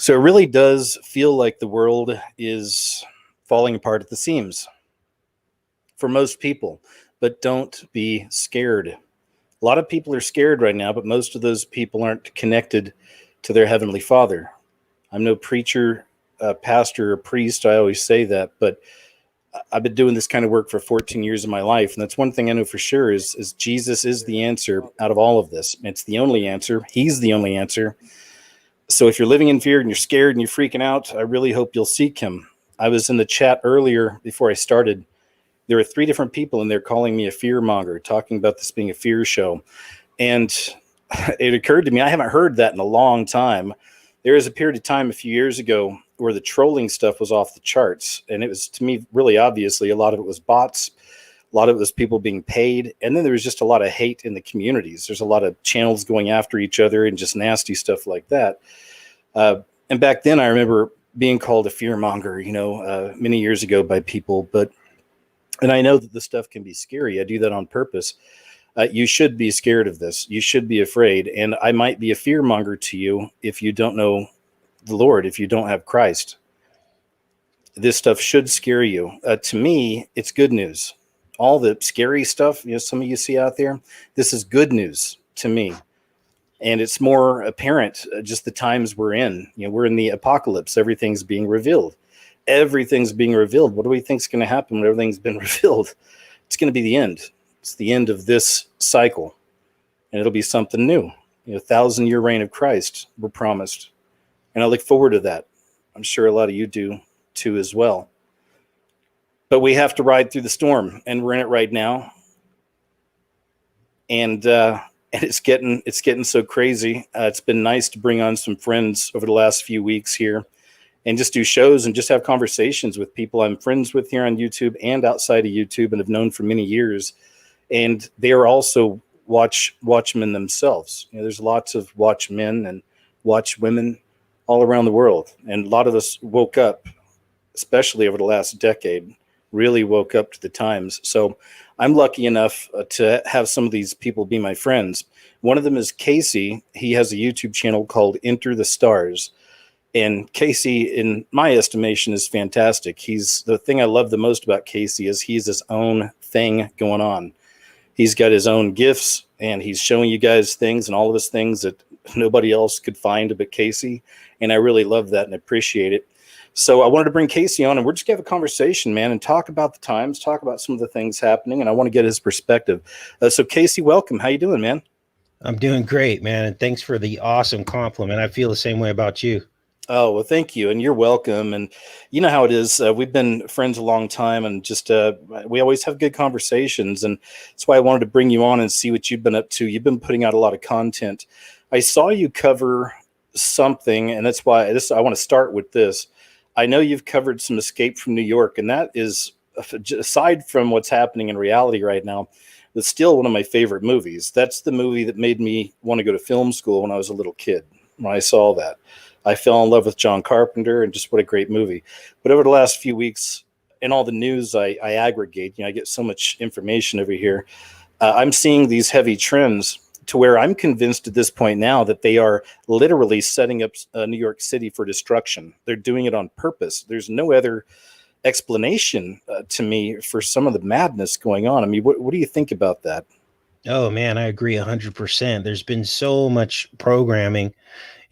So it really does feel like the world is falling apart at the seams for most people, but don't be scared. A lot of people are scared right now, but most of those people aren't connected to their Heavenly Father. I'm no preacher, pastor, or priest. I always say that, but I've been doing this kind of work for 14 years of my life. And that's one thing I know for sure is Jesus is the answer out of all of this. It's the only answer. He's the only answer. So if you're living in fear and you're scared and you're freaking out, I really hope you'll seek him. I was in the chat earlier before I started. There were 3 different people in there calling me a fearmonger, talking about this being a fear show. And it occurred to me, I haven't heard that in a long time. There was a period of time a few years ago where the trolling stuff was off the charts. And it was, to me, really obviously, a lot of it was bots. A lot of it was people being paid. And then there was just a lot of hate in the communities. There's a lot of channels going after each other and just nasty stuff like that. And back then, I remember being called a fearmonger, many years ago by people. And I know that this stuff can be scary. I do that on purpose. You should be scared of this. You should be afraid. And I might be a fearmonger to you if you don't know the Lord, if you don't have Christ. This stuff should scare you. To me, it's good news. All the scary stuff, some of you see out there, this is good news to me. And it's more apparent just the times we're in. We're in the apocalypse. Everything's being revealed. Everything's being revealed. What do we think is going to happen when everything's been revealed? It's going to be the end. It's the end of this cycle. And it'll be something new. 1,000-year reign of Christ, we're promised. And I look forward to that. I'm sure a lot of you do too as well. But we have to ride through the storm, and we're in it right now. And it's getting so crazy. It's been nice to bring on some friends over the last few weeks here and just do shows and just have conversations with people I'm friends with here on YouTube and outside of YouTube and have known for many years. And they are also watchmen themselves. There's lots of watchmen and watchwomen all around the world. And a lot of us woke up, especially over the last decade, really woke up to the times. So I'm lucky enough to have some of these people be my friends. One of them is Casey. He has a YouTube channel called Enter the Stars. And Casey, in my estimation, is fantastic. The thing I love the most about Casey is he's his own thing going on. He's got his own gifts, and he's showing you guys things and all of his things that nobody else could find but Casey. And I really love that and appreciate it. So I wanted to bring Casey on, and we're just going to have a conversation, man, and talk about the times, talk about some of the things happening, and I want to get his perspective. So Casey, welcome. How you doing, man? I'm doing great, man, and thanks for the awesome compliment. I feel the same way about you. Oh, well, thank you, and you're welcome. And you know how it is. We've been friends a long time, and just we always have good conversations, and that's why I wanted to bring you on and see what you've been up to. You've been putting out a lot of content. I saw you cover something, and that's why I want to start with this. I know you've covered some Escape from New York, and that is, aside from what's happening in reality right now, that's still one of my favorite movies. That's the movie that made me want to go to film school when I was a little kid. When I saw that, I fell in love with John Carpenter, and just what a great movie. But over the last few weeks, in all the news I aggregate, I get so much information over here. I'm seeing these heavy trends to where I'm convinced at this point now that they are literally setting up New York City for destruction. They're doing it on purpose. There's no other explanation to me for some of the madness going on. I mean, what do you think about that? Oh, man, I agree 100%. There's been so much programming.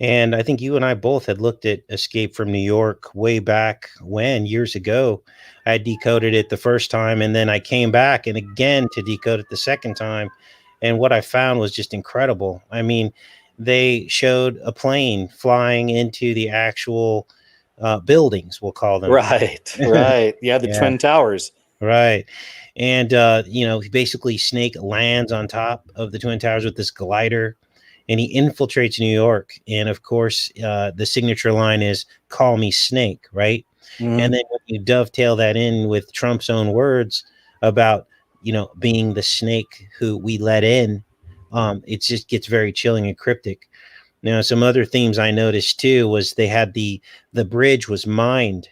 And I think you and I both had looked at Escape from New York way back years ago. I decoded it the first time, and then I came back and again to decode it the second time. And what I found was just incredible. I mean, they showed a plane flying into the actual buildings, we'll call them. Right, right. Yeah, the Twin Towers. Right. And, basically Snake lands on top of the Twin Towers with this glider, and he infiltrates New York. And, of course, the signature line is, "Call me Snake," right? Mm-hmm. And then when you dovetail that in with Trump's own words about, being the snake who we let in, it just gets very chilling and cryptic. Now, some other themes I noticed too was they had the bridge was mined,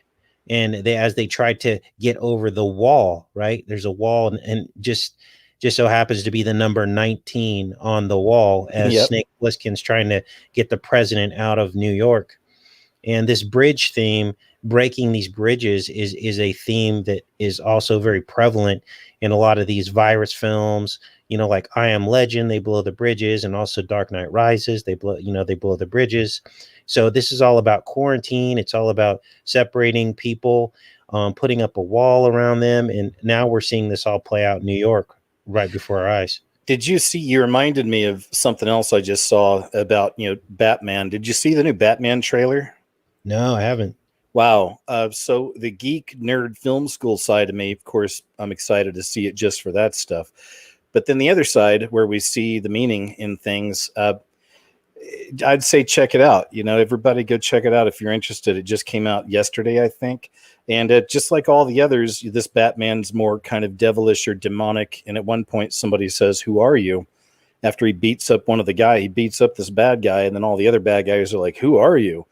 and as they tried to get over the wall, right? There's a wall, and just so happens to be the number 19 on the wall as Snake Plissken's trying to get the president out of New York. And this bridge theme, breaking these bridges, is a theme that is also very prevalent in a lot of these virus films. Like I Am Legend, they blow the bridges, and also Dark Knight Rises, they blow the bridges. So this is all about quarantine. It's all about separating people, putting up a wall around them, and now we're seeing this all play out in New York right before our eyes. Did you see? You reminded me of something else I just saw about Batman. Did you see the new Batman trailer? No, I haven't. Wow. So the geek nerd film school side of me, of course, I'm excited to see it just for that stuff. But then the other side, where we see the meaning in things, I'd say check it out. Everybody go check it out if you're interested. It just came out yesterday, I think. And just like all the others, this Batman's more kind of devilish or demonic. And at one point, somebody says, "Who are you?" After he beats up he beats up this bad guy. And then all the other bad guys are like, "Who are you?"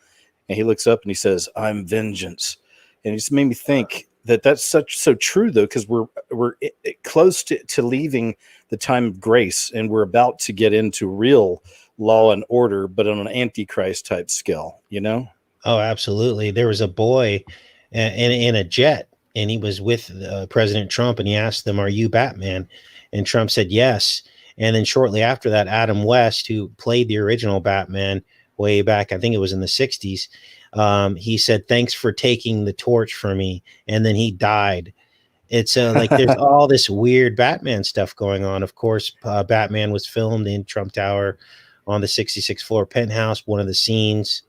And he looks up and he says, "I'm vengeance." And it just made me think that that's so true, though, because we're close to leaving the time of grace, and we're about to get into real law and order, but on an antichrist type scale, Oh, absolutely. There was a boy in a jet, and he was with President Trump, and he asked them, "Are you Batman?" And Trump said yes. And then shortly after that, Adam West, who played the original Batman way back, I think it was in the 60s, he said, "Thanks for taking the torch for me." And then he died. It's like there's all this weird Batman stuff going on. Of course, Batman was filmed in Trump Tower on the 66th floor penthouse, one of the scenes.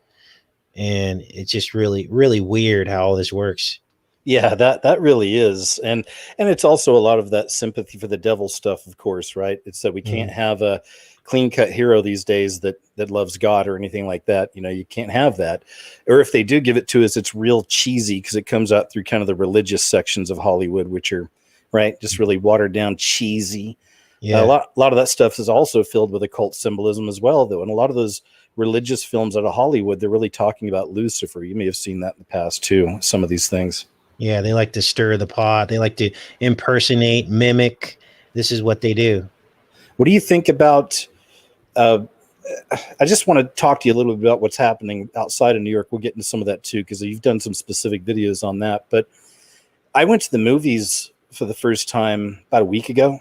And it's just really, really weird how all this works. Yeah, that really is. And it's also a lot of that sympathy for the devil stuff, of course, right? It's that we can't have a clean-cut hero these days that loves God or anything like that. You can't have that. Or if they do give it to us, it's real cheesy because it comes out through kind of the religious sections of Hollywood, which are, right, just really watered down, cheesy. Yeah. A lot of that stuff is also filled with occult symbolism as well, though. And a lot of those religious films out of Hollywood, they're really talking about Lucifer. You may have seen that in the past too, some of these things. Yeah, they like to stir the pot. They like to impersonate, mimic. This is what they do. What do you think about I just want to talk to you a little bit about what's happening outside of New York. We'll get into some of that too, because you've done some specific videos on that. But I went to the movies for the first time about a week ago.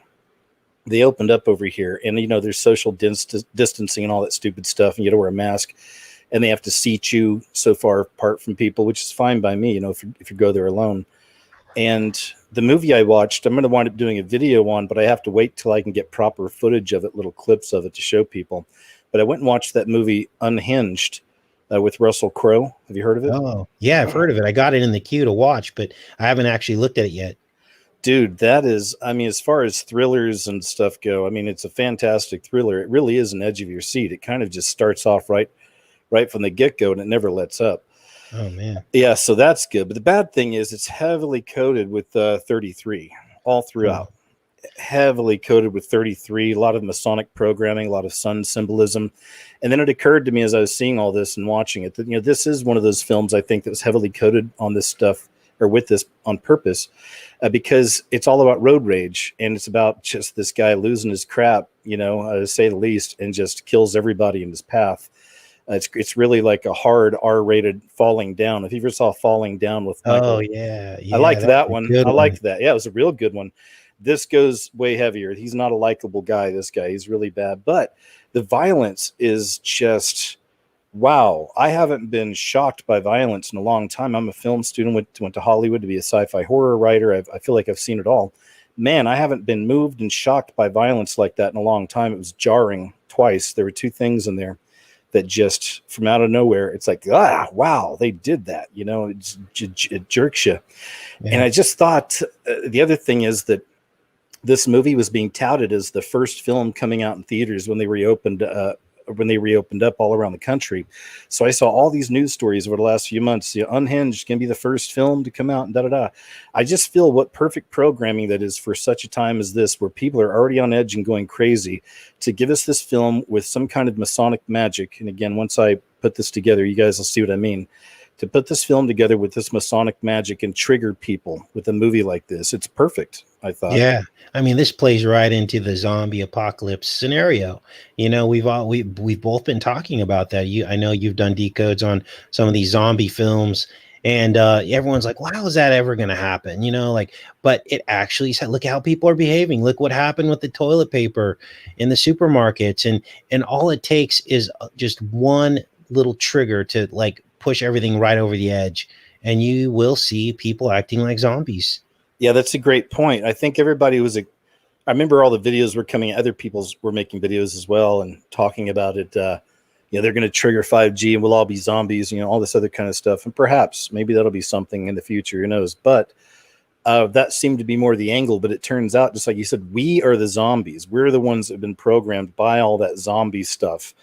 They opened up over here, and there's social distancing and all that stupid stuff, and you have to wear a mask, and they have to seat you so far apart from people, which is fine by me, if you go there alone. And the movie I watched, I'm going to wind up doing a video on, but I have to wait till I can get proper footage of it, little clips of it to show people. But I went and watched that movie Unhinged with Russell Crowe. Have you heard of it? Oh, yeah, I've heard of it. I got it in the queue to watch, but I haven't actually looked at it yet. Dude, that is, as far as thrillers and stuff go, it's a fantastic thriller. It really is an edge of your seat. It kind of just starts off right from the get-go, and it never lets up. Oh, man. Yeah, so that's good. But the bad thing is it's heavily coated with 33 all throughout. Oh. Heavily coated with 33, a lot of Masonic programming, a lot of sun symbolism. And then it occurred to me as I was seeing all this and watching it that, this is one of those films I think that was heavily coated on this stuff, or with this on purpose, because it's all about road rage, and it's about just this guy losing his crap, to say the least, and just kills everybody in his path. It's really like a hard R-rated Falling Down. If you ever saw Falling Down with Michael, oh yeah, I liked that one. I liked that. Yeah, it was a real good one. This goes way heavier. He's not a likable guy. This guy, he's really bad, but the violence is just. Wow, I haven't been shocked by violence in a long time. I'm a film student, went to Hollywood to be a sci-fi horror writer. I feel like I've seen it all. Man, I haven't been moved and shocked by violence like that in a long time. It was jarring twice. There were two things in there that just from out of nowhere, it's like, wow, they did that. It jerks you. Yeah. And I just thought the other thing is that this movie was being touted as the first film coming out in theaters when they reopened up all around the country. So I saw all these news stories over the last few months. Unhinged can be the first film to come out and da-da-da. I just feel what perfect programming that is for such a time as this, where people are already on edge and going crazy, to give us this film with some kind of Masonic magic. And again, once I put this together, you guys will see what I mean. to put this film together with this Masonic magic and trigger people with a movie like this. It's perfect, I thought. Yeah, I mean, this plays right into the zombie apocalypse scenario. You know, we've both been talking about that. I know you've done decodes on some of these zombie films, and everyone's like, "Wow, is that ever going to happen?" You know, like, but it actually said, look how people are behaving. Look what happened with the toilet paper in the supermarkets, and all it takes is just one little trigger to like push everything right over the edge, and you will see people acting like zombies. Yeah, that's a great point. I think everybody was I remember all the videos were coming. Other people's were making videos as well and talking about it. They're going to trigger 5G and we'll all be zombies. All this other kind of stuff. And perhaps maybe that'll be something in the future. Who knows? But that seemed to be more the angle. But it turns out, just like you said, we are the zombies. We're the ones that have been programmed by all that zombie stuff.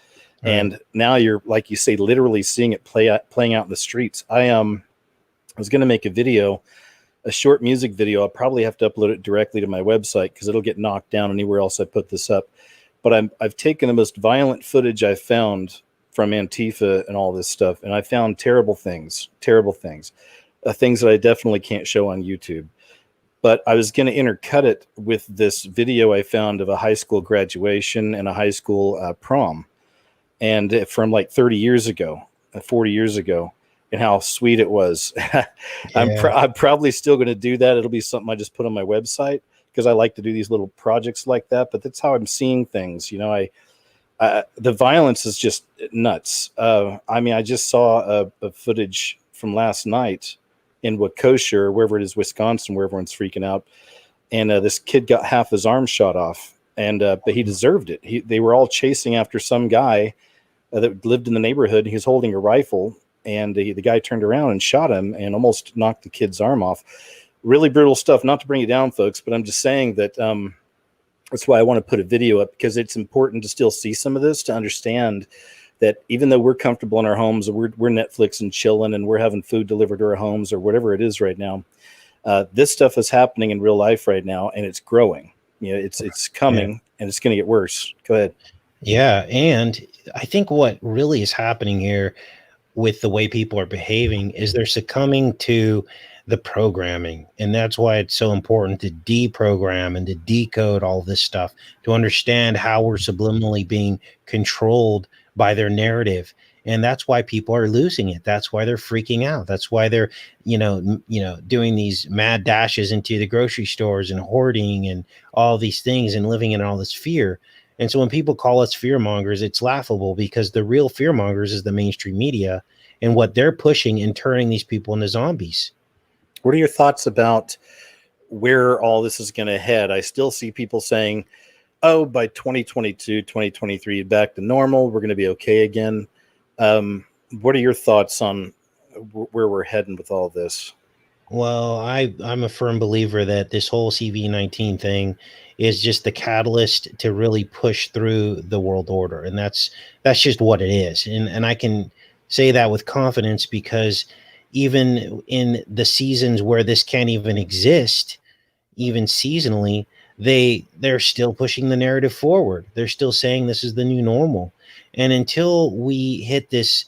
Right. And now you're, like you say, literally seeing it playing out in the streets. I was going to make a video. A short music video. I'll probably have to upload it directly to my website because it'll get knocked down anywhere else I put this up. But I've taken the most violent footage I found from Antifa and all this stuff, and I found terrible things, things that I definitely can't show on YouTube. But I was going to intercut it with this video I found of a high school graduation and a high school prom, and from like 30 years ago, 40 years ago. And how sweet it was. Yeah. I'm probably still going to do that. It'll be something I just put on my website because I like to do these little projects like that. But that's how I'm seeing things. The violence is just nuts. I just saw a footage from last night in Waukesha, or wherever it is, Wisconsin, where everyone's freaking out. And this kid got half his arm shot off, but he deserved it. They were all chasing after some guy that lived in the neighborhood. He was holding a rifle. And the guy turned around and shot him and almost knocked the kid's arm off. Really brutal stuff. Not to bring you down, folks, but I'm just saying that that's why I want to put a video up, because it's important to still see some of this, to understand that even though we're comfortable in our homes, we're Netflix and chilling, and we're having food delivered to our homes or whatever it is right now, this stuff is happening in real life right now, and it's growing. It's coming, and it's going to get worse. Go ahead. Yeah, and I think what really is happening here with the way people are behaving is they're succumbing to the programming. And that's why it's so important to deprogram and to decode all this stuff, to understand how we're subliminally being controlled by their narrative. And that's why people are losing it. That's why they're freaking out. That's why they're, doing these mad dashes into the grocery stores and hoarding and all these things and living in all this fear. And so when people call us fearmongers, it's laughable, because the real fearmongers is the mainstream media and what they're pushing and turning these people into zombies. What are your thoughts about where all this is going to head? I still see people saying, oh, by 2022, 2023, back to normal, we're going to be okay again. What are your thoughts on where we're heading with all this? Well, I'm a firm believer that this whole CV-19 thing is just the catalyst to really push through the world order. And that's just what it is. And I can say that with confidence, because even in the seasons where this can't even exist, even seasonally, they're still pushing the narrative forward. They're still saying this is the new normal. And until we hit this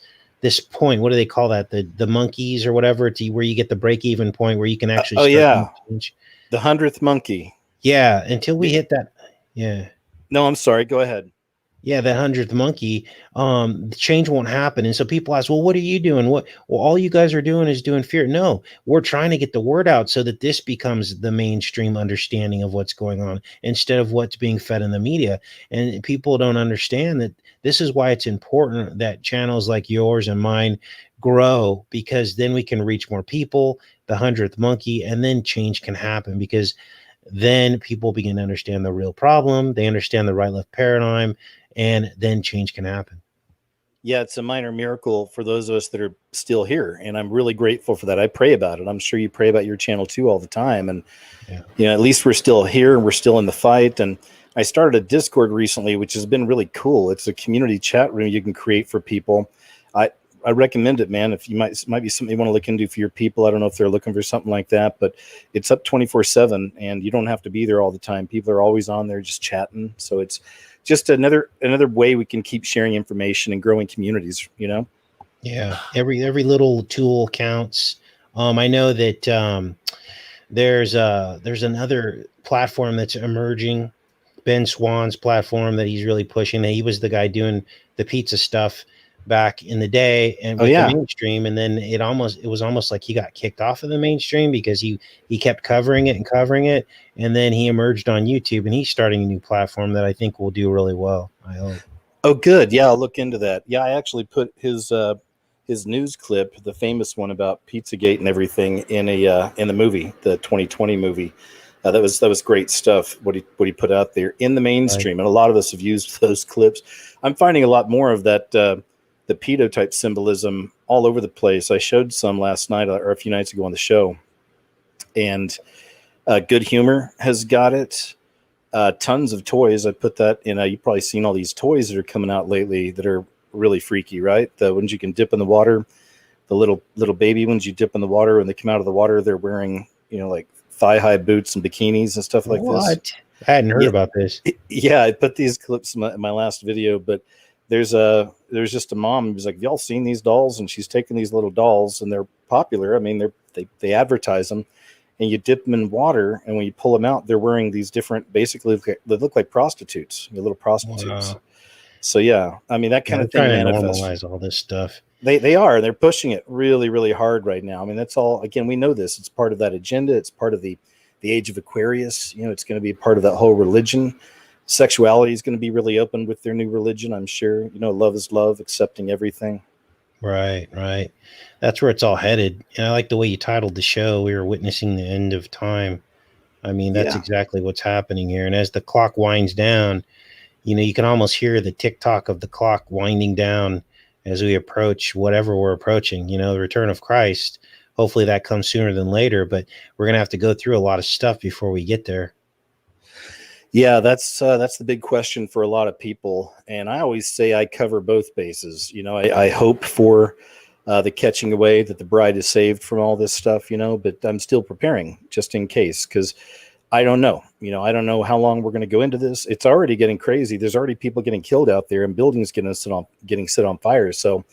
point, what do they call that? The monkeys or whatever, where you get the break-even point where you can actually change. The 100th monkey. Yeah, until we hit that. Yeah. No, I'm sorry. Go ahead. Yeah, that 100th monkey, the change won't happen. And so people ask, well, what are you doing? Well, all you guys are doing is doing fear. No, we're trying to get the word out so that this becomes the mainstream understanding of what's going on instead of what's being fed in the media. And people don't understand that this is why it's important that channels like yours and mine grow, because then we can reach more people, the 100th monkey, and then change can happen, because then people begin to understand the real problem. They understand the right-left paradigm, and then change can happen. Yeah, it's a minor miracle for those of us that are still here, and I'm really grateful for that. I pray about it. I'm sure you pray about your channel too all the time, and at least we're still here and we're still in the fight. And I started a Discord recently, which has been really cool. It's a community chat room you can create for people. I recommend it, man. If you might be something you want to look into for your people. I don't know if they're looking for something like that, but it's up 24/7, and you don't have to be there all the time. People are always on there just chatting. So it's just another way we can keep sharing information and growing communities, Yeah, every little tool counts. I know that there's another platform that's emerging, Ben Swan's platform that he's really pushing. That he was the guy doing the pizza stuff back in the day and Oh with the yeah. mainstream, and then it was almost like he got kicked off of the mainstream because he kept covering it and covering it, and then he emerged on YouTube and he's starting a new platform that I think will do really well. I hope. Oh, good. Yeah, I'll look into that. Yeah, I actually put his news clip, the famous one about Pizzagate and everything, in the movie, the 2020 movie. That was great stuff. What he put out there in the Right. mainstream, and a lot of us have used those clips. I'm finding a lot more of that the pedo type symbolism all over the place. I showed some last night or a few nights ago on the show, and Good Humor has got it. Tons of toys. I put that in. You've probably seen all these toys that are coming out lately that are really freaky, right? The ones you can dip in the water, the little baby ones you dip in the water, and they come out of the water. They're wearing like thigh high boots and bikinis and stuff like this. What? I hadn't heard Yeah, about this. yeah. I put these clips in my last video, but there's just a mom who's like, "Have y'all seen these dolls?" And she's taking these little dolls, and they're popular. I mean, they advertise them, and you dip them in water, and when you pull them out, they're wearing these different, basically they look like prostitutes, little prostitutes. Wow. So yeah, I mean that Yeah, kind they're of thing trying to manifests. normalize all this stuff. They are, they're pushing it really really hard right now. I mean that's all. Again, we know this. It's part of that agenda. It's part of the age of Aquarius. It's going to be part of that whole religion. Sexuality is going to be really open with their new religion. I'm sure. Love is love, accepting everything. Right, right. That's where it's all headed. And I like the way you titled the show. We are witnessing the end of time. I mean, that's Yeah. exactly what's happening here. And as the clock winds down, you can almost hear the tick tock of the clock winding down as we approach whatever we're approaching, the return of Christ. Hopefully that comes sooner than later, but we're going to have to go through a lot of stuff before we get there. Yeah, that's the big question for a lot of people, and I always say I cover both bases. I hope for the catching away that the bride is saved from all this stuff. But I'm still preparing just in case because I don't know. I don't know how long we're going to go into this. It's already getting crazy. There's already people getting killed out there, and buildings getting set on fire. So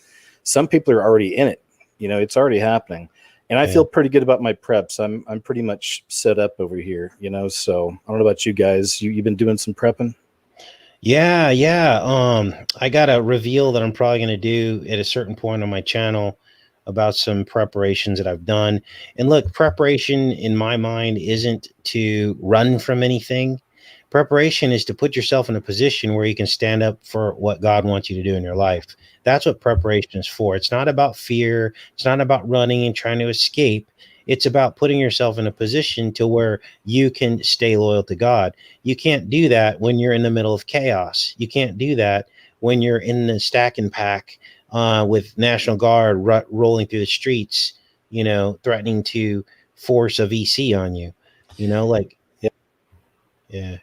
some people are already in it. It's already happening. And I Yeah. feel pretty good about my preps. I'm pretty much set up over here, so I don't know about you guys. You've been doing some prepping? Yeah, yeah. I got a reveal that I'm probably going to do at a certain point on my channel about some preparations that I've done. And look, preparation in my mind isn't to run from anything. Preparation is to put yourself in a position where you can stand up for what God wants you to do in your life. That's what preparation is for. It's not about fear. It's not about running and trying to escape. It's about putting yourself in a position to where you can stay loyal to God. You can't do that when you're in the middle of chaos. You can't do that when you're in the stack and pack with National Guard rolling through the streets, threatening to force a VC on you. Like, Yeah. yeah.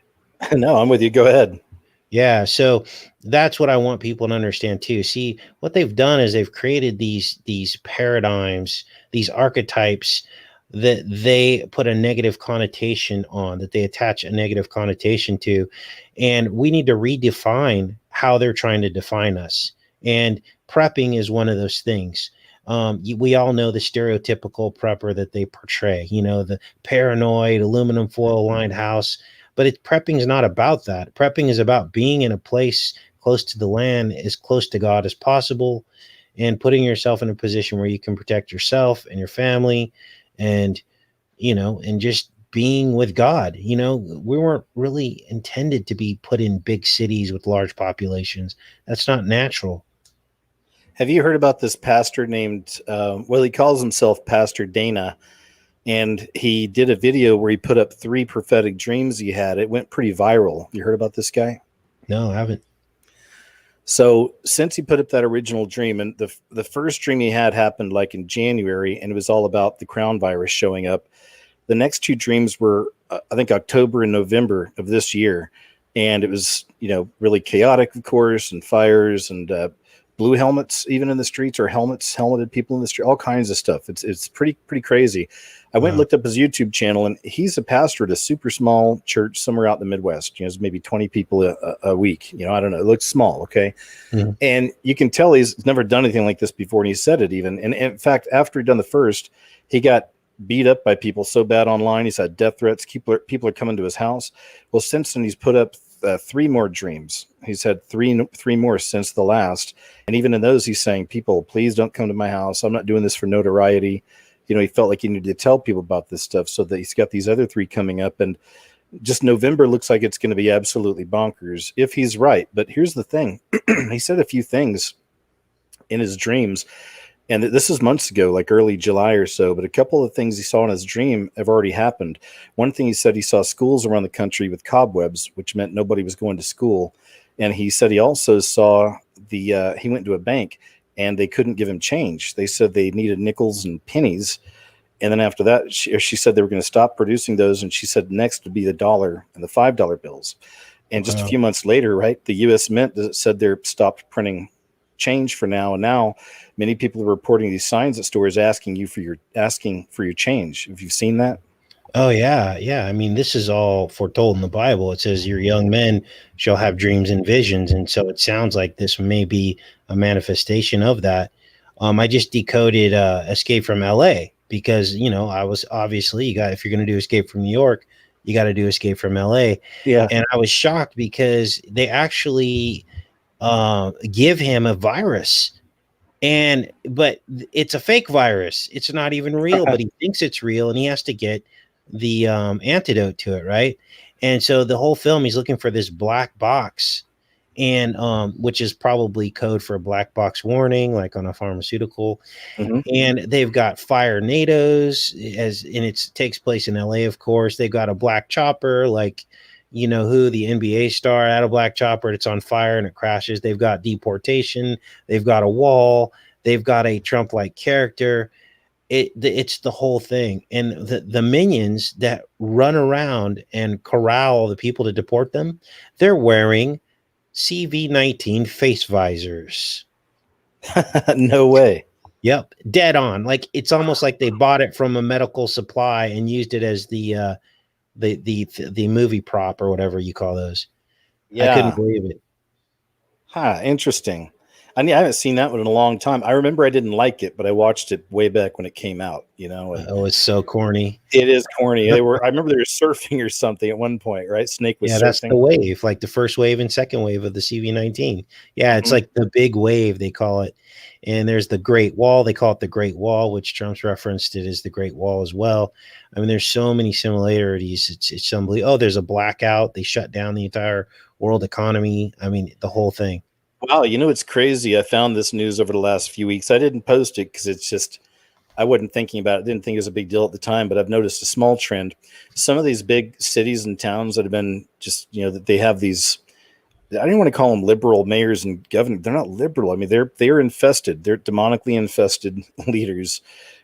No, I'm with you. Go ahead. Yeah, so that's what I want people to understand too. See, what they've done is they've created these paradigms, these archetypes that they put a negative connotation on, that they attach a negative connotation to, and we need to redefine how they're trying to define us. And prepping is one of those things. We all know the stereotypical prepper that they portray. The paranoid aluminum foil lined house, but prepping is not about that. Prepping is about being in a place close to the land, as close to God as possible, and putting yourself in a position where you can protect yourself and your family, and and just being with God. We weren't really intended to be put in big cities with large populations. That's not natural. Have you heard about this pastor named? Well, he calls himself Pastor Dana, and he did a video where he put up 3 prophetic dreams he had. It went pretty viral. You heard about this guy? No, I haven't. So since he put up that original dream, and the first dream he had happened like in January, and it was all about the crown virus showing up. The next 2 dreams were, I think, October and November of this year, and it was really chaotic, of course, and fires and blue helmets even in the streets, or helmeted people in the street, all kinds of stuff. It's pretty crazy. I went and looked up his YouTube channel, and he's a pastor at a super small church somewhere out in the Midwest. There's maybe 20 people a week. I don't know. It looks small. Okay. Mm-hmm. And you can tell he's never done anything like this before. And he said it even. And in fact, after he'd done the first, he got beat up by people so bad online. He's had death threats. People are coming to his house. Well, since then, he's put up 3 more dreams. He's had three more since the last. And even in those, he's saying, people, please don't come to my house. I'm not doing this for notoriety. He felt like he needed to tell people about this stuff, so that he's got these other 3 coming up. And just November looks like it's going to be absolutely bonkers if he's right. But here's the thing. He said a few things in his dreams, and this is months ago, like early July or so, but a couple of things he saw in his dream have already happened. One thing he said, he saw schools around the country with cobwebs, which meant nobody was going to school. And he said he also saw he went to a bank and they couldn't give him change. They said they needed nickels and pennies. And then after that, she said they were going to stop producing those. And she said next would be the dollar and the $5 bills. And just a few months later, right, the U.S. Mint said they're stopped printing change for now. And now many people are reporting these signs at stores asking for your change. Have you seen that? Oh yeah. I mean, this is all foretold in the Bible. It says your young men shall have dreams and visions. And so it sounds like this may be a manifestation of that. I just decoded Escape from LA because, I was obviously, if you're going to do Escape from New York, you got to do Escape from LA. Yeah. And I was shocked because they actually give him a virus. But it's a fake virus. It's not even real, but he thinks it's real, and he has to get the antidote to it, right? And so the whole film, he's looking for this black box, and which is probably code for a black box warning, like on a pharmaceutical. Mm-hmm. And they've got fire NATOs, and it takes place in LA, of course. They've got a black chopper, like the NBA star had a black chopper. It's on fire and it crashes. They've got deportation. They've got a wall. They've got a Trump-like character. It's the whole thing. And the minions that run around and corral the people to deport them, they're wearing CV-19 face visors. No way. Yep, dead on. Like, it's almost like they bought it from a medical supply and used it as the movie prop or whatever you call those. Yeah. I couldn't believe it. Interesting. I haven't seen that one in a long time. I remember I didn't like it, but I watched it way back when it came out, it's so corny. It is corny. I remember they were surfing or something at one point, right? Snake was surfing. That's the wave, like the first wave and second wave of the CV-19. Yeah, it's like the big wave, they call it. And there's the Great Wall. They call it the Great Wall, which Trump's referenced it as the Great Wall as well. I mean, there's so many similarities. It's unbelievable. Oh, there's a blackout. They shut down the entire world economy. I mean, the whole thing. Wow, it's crazy. I found this news over the last few weeks. I didn't post it because it's just, I wasn't thinking about it. Didn't think it was a big deal at the time, but I've noticed a small trend. Some of these big cities and towns that have been just, that they have these, I don't want to call them liberal mayors and governors. They're not liberal. I mean, they're infested. They're demonically infested leaders.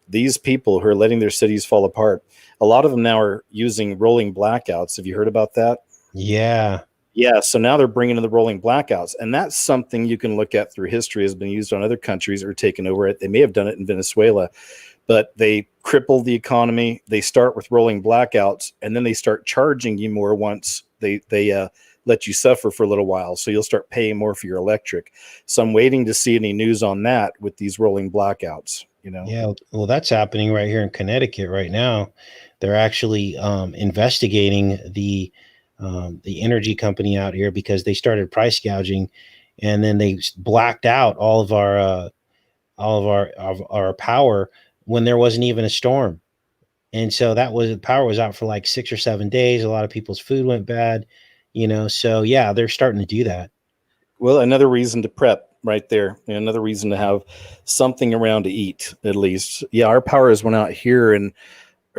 These people who are letting their cities fall apart. A lot of them now are using rolling blackouts. Have you heard about that? Yeah. Yeah, so now they're bringing in the rolling blackouts, and that's something you can look at through history, has been used on other countries or taken over it. They may have done it in Venezuela, but they cripple the economy. They start with rolling blackouts, and then they start charging you more once they let you suffer for a little while. So you'll start paying more for your electric. So I'm waiting to see any news on that with these rolling blackouts. Yeah, well, that's happening right here in Connecticut right now. They're actually investigating the energy company out here because they started price gouging, and then they blacked out all of our power when there wasn't even a storm. And so power was out for like 6 or 7 days. A lot of people's food went bad, so yeah, they're starting to do that. Well, another reason to prep right there. Another reason to have something around to eat, at least. Yeah, our power has went out here, and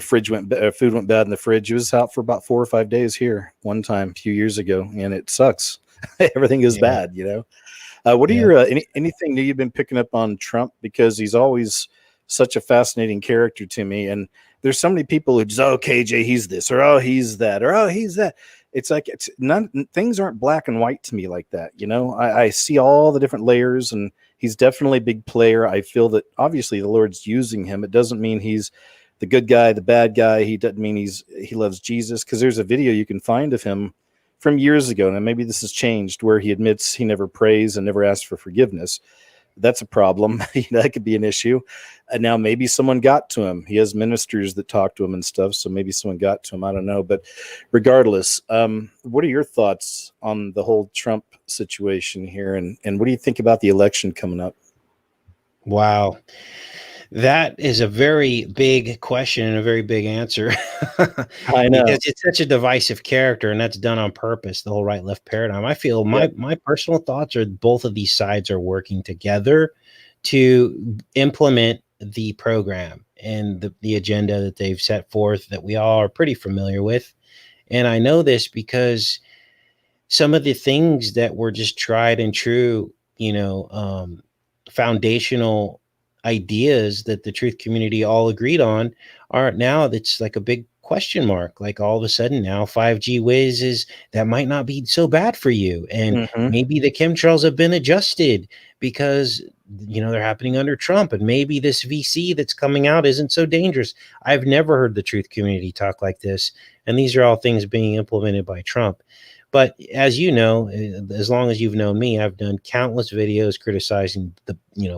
food went bad in the fridge. It was out for about 4 or 5 days here one time a few years ago, and it sucks. Everything is bad, What are your anything new you've been picking up on Trump? Because he's always such a fascinating character to me, and there's so many people who just, KJ, he's this, or he's that, or he's that. it's like it's none things aren't black and white to me like that. I see all the different layers, and he's definitely a big player. I feel that obviously the Lord's using him. It doesn't mean he's the good guy, the bad guy. He doesn't mean he loves Jesus, because there's a video you can find of him from years ago, and maybe this has changed, where he admits he never prays and never asks for forgiveness. That's a problem. That could be an issue. And now maybe someone got to him. He has ministers that talk to him and stuff, so maybe someone got to him. I don't know. But regardless, what are your thoughts on the whole Trump situation here? And what do you think about the election coming up? Wow. That is a very big question and a very big answer. I know. Because it's such a divisive character, and that's done on purpose, the whole right-left paradigm. I feel my personal thoughts are both of these sides are working together to implement the program and the agenda that they've set forth that we all are pretty familiar with. And I know this because some of the things that were just tried and true, foundational ideas that the truth community all agreed on are now, that's like a big question mark. Like all of a sudden now 5G whiz that might not be so bad for you. And maybe the chemtrails have been adjusted because, they're happening under Trump, and maybe this VC that's coming out isn't so dangerous. I've never heard the truth community talk like this. And these are all things being implemented by Trump. But as you know, as long as you've known me, I've done countless videos criticizing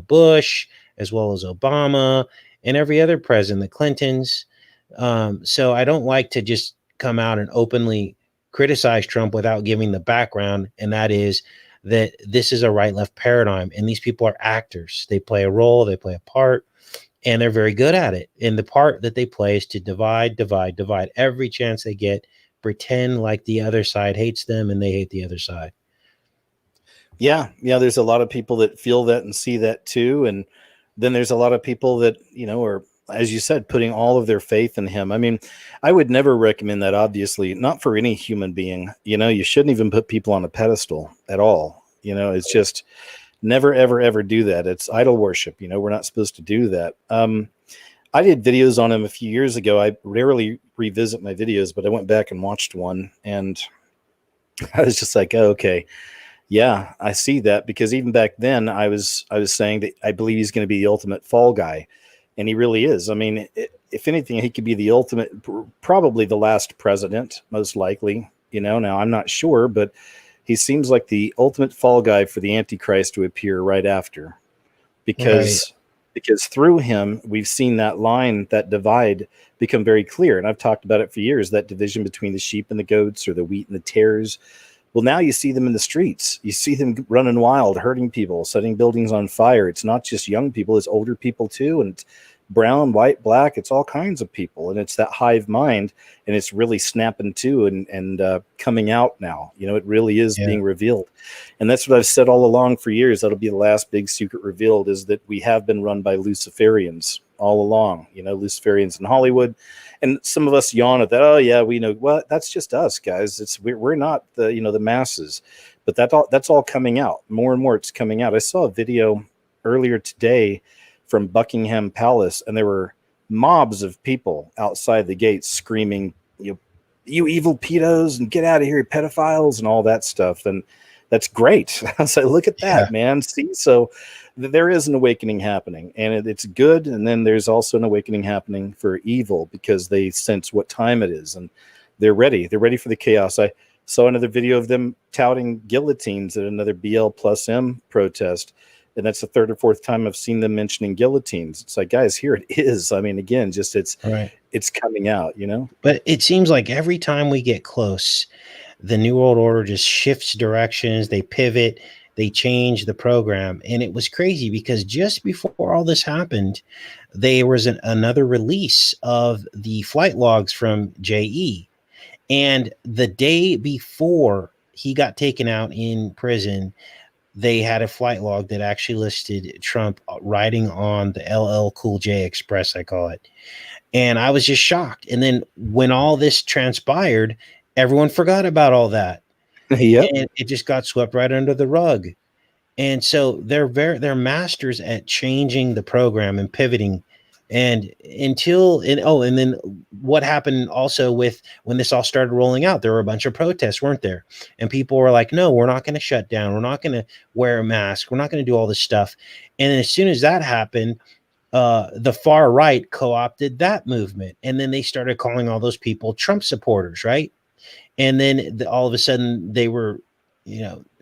Bush, as well as Obama and every other president, the Clintons. So I don't like to just come out and openly criticize Trump without giving the background. And that is that this is a right-left paradigm, and these people are actors. They play a role, they play a part, and they're very good at it. And the part that they play is to divide every chance they get, pretend like the other side hates them and they hate the other side. Yeah. There's a lot of people that feel that and see that too. And then there's a lot of people that, are, as you said, putting all of their faith in him. I mean, I would never recommend that, obviously, not for any human being. You shouldn't even put people on a pedestal at all. It's just never, ever, ever do that. It's idol worship. We're not supposed to do that. I did videos on him a few years ago. I rarely revisit my videos, but I went back and watched one, and I was just like, oh, okay. Yeah, I see that, because even back then I was saying that I believe he's going to be the ultimate fall guy. And he really is. I mean, if anything, he could be the ultimate, probably the last president, most likely. Now I'm not sure, but he seems like the ultimate fall guy for the Antichrist to appear right after, because through him we've seen that line, that divide, become very clear. And I've talked about it for years, that division between the sheep and the goats, or the wheat and the tares. Well, now you see them in the streets. You see them running wild, hurting people, setting buildings on fire. It's not just young people, it's older people too. And it's brown, white, black. It's all kinds of people. And it's that hive mind. And it's really snapping to and coming out now. It really is being revealed. And that's what I've said all along for years. That'll be the last big secret revealed, is that we have been run by Luciferians all along. Luciferians in Hollywood. And some of us yawn at that. Oh yeah, we know. Well, that's just us, guys. We're not the the masses, but that's all coming out more and more. It's coming out. I saw a video earlier today from Buckingham Palace, and there were mobs of people outside the gates screaming, "You evil pedos, and get out of here, pedophiles," and all that stuff. And that's great. I was like, look at that, man. See, so there is an awakening happening, and it's good. And then there's also an awakening happening for evil, because they sense what time it is, and they're ready. They're ready for the chaos. I saw another video of them touting guillotines at another BL plus M protest. And that's the third or fourth time I've seen them mentioning guillotines. It's like, guys, here it is. I mean, again, just it's coming out, But it seems like every time we get close, the New World Order just shifts directions. They pivot, they change the program. And it was crazy, because just before all this happened, there was another release of the flight logs from JE. And the day before he got taken out in prison, they had a flight log that actually listed Trump riding on the LL Cool J Express, I call it. And I was just shocked. And then when all this transpired, everyone forgot about all that. Yep. And it just got swept right under the rug. And so they're masters at changing the program and pivoting And and then what happened also with when this all started rolling out, there were a bunch of protests, weren't there? And people were like, no, we're not going to shut down, we're not going to wear a mask, we're not going to do all this stuff. And then as soon as that happened, the far right co-opted that movement, and then they started calling all those people Trump supporters, right? And then all of a sudden they were,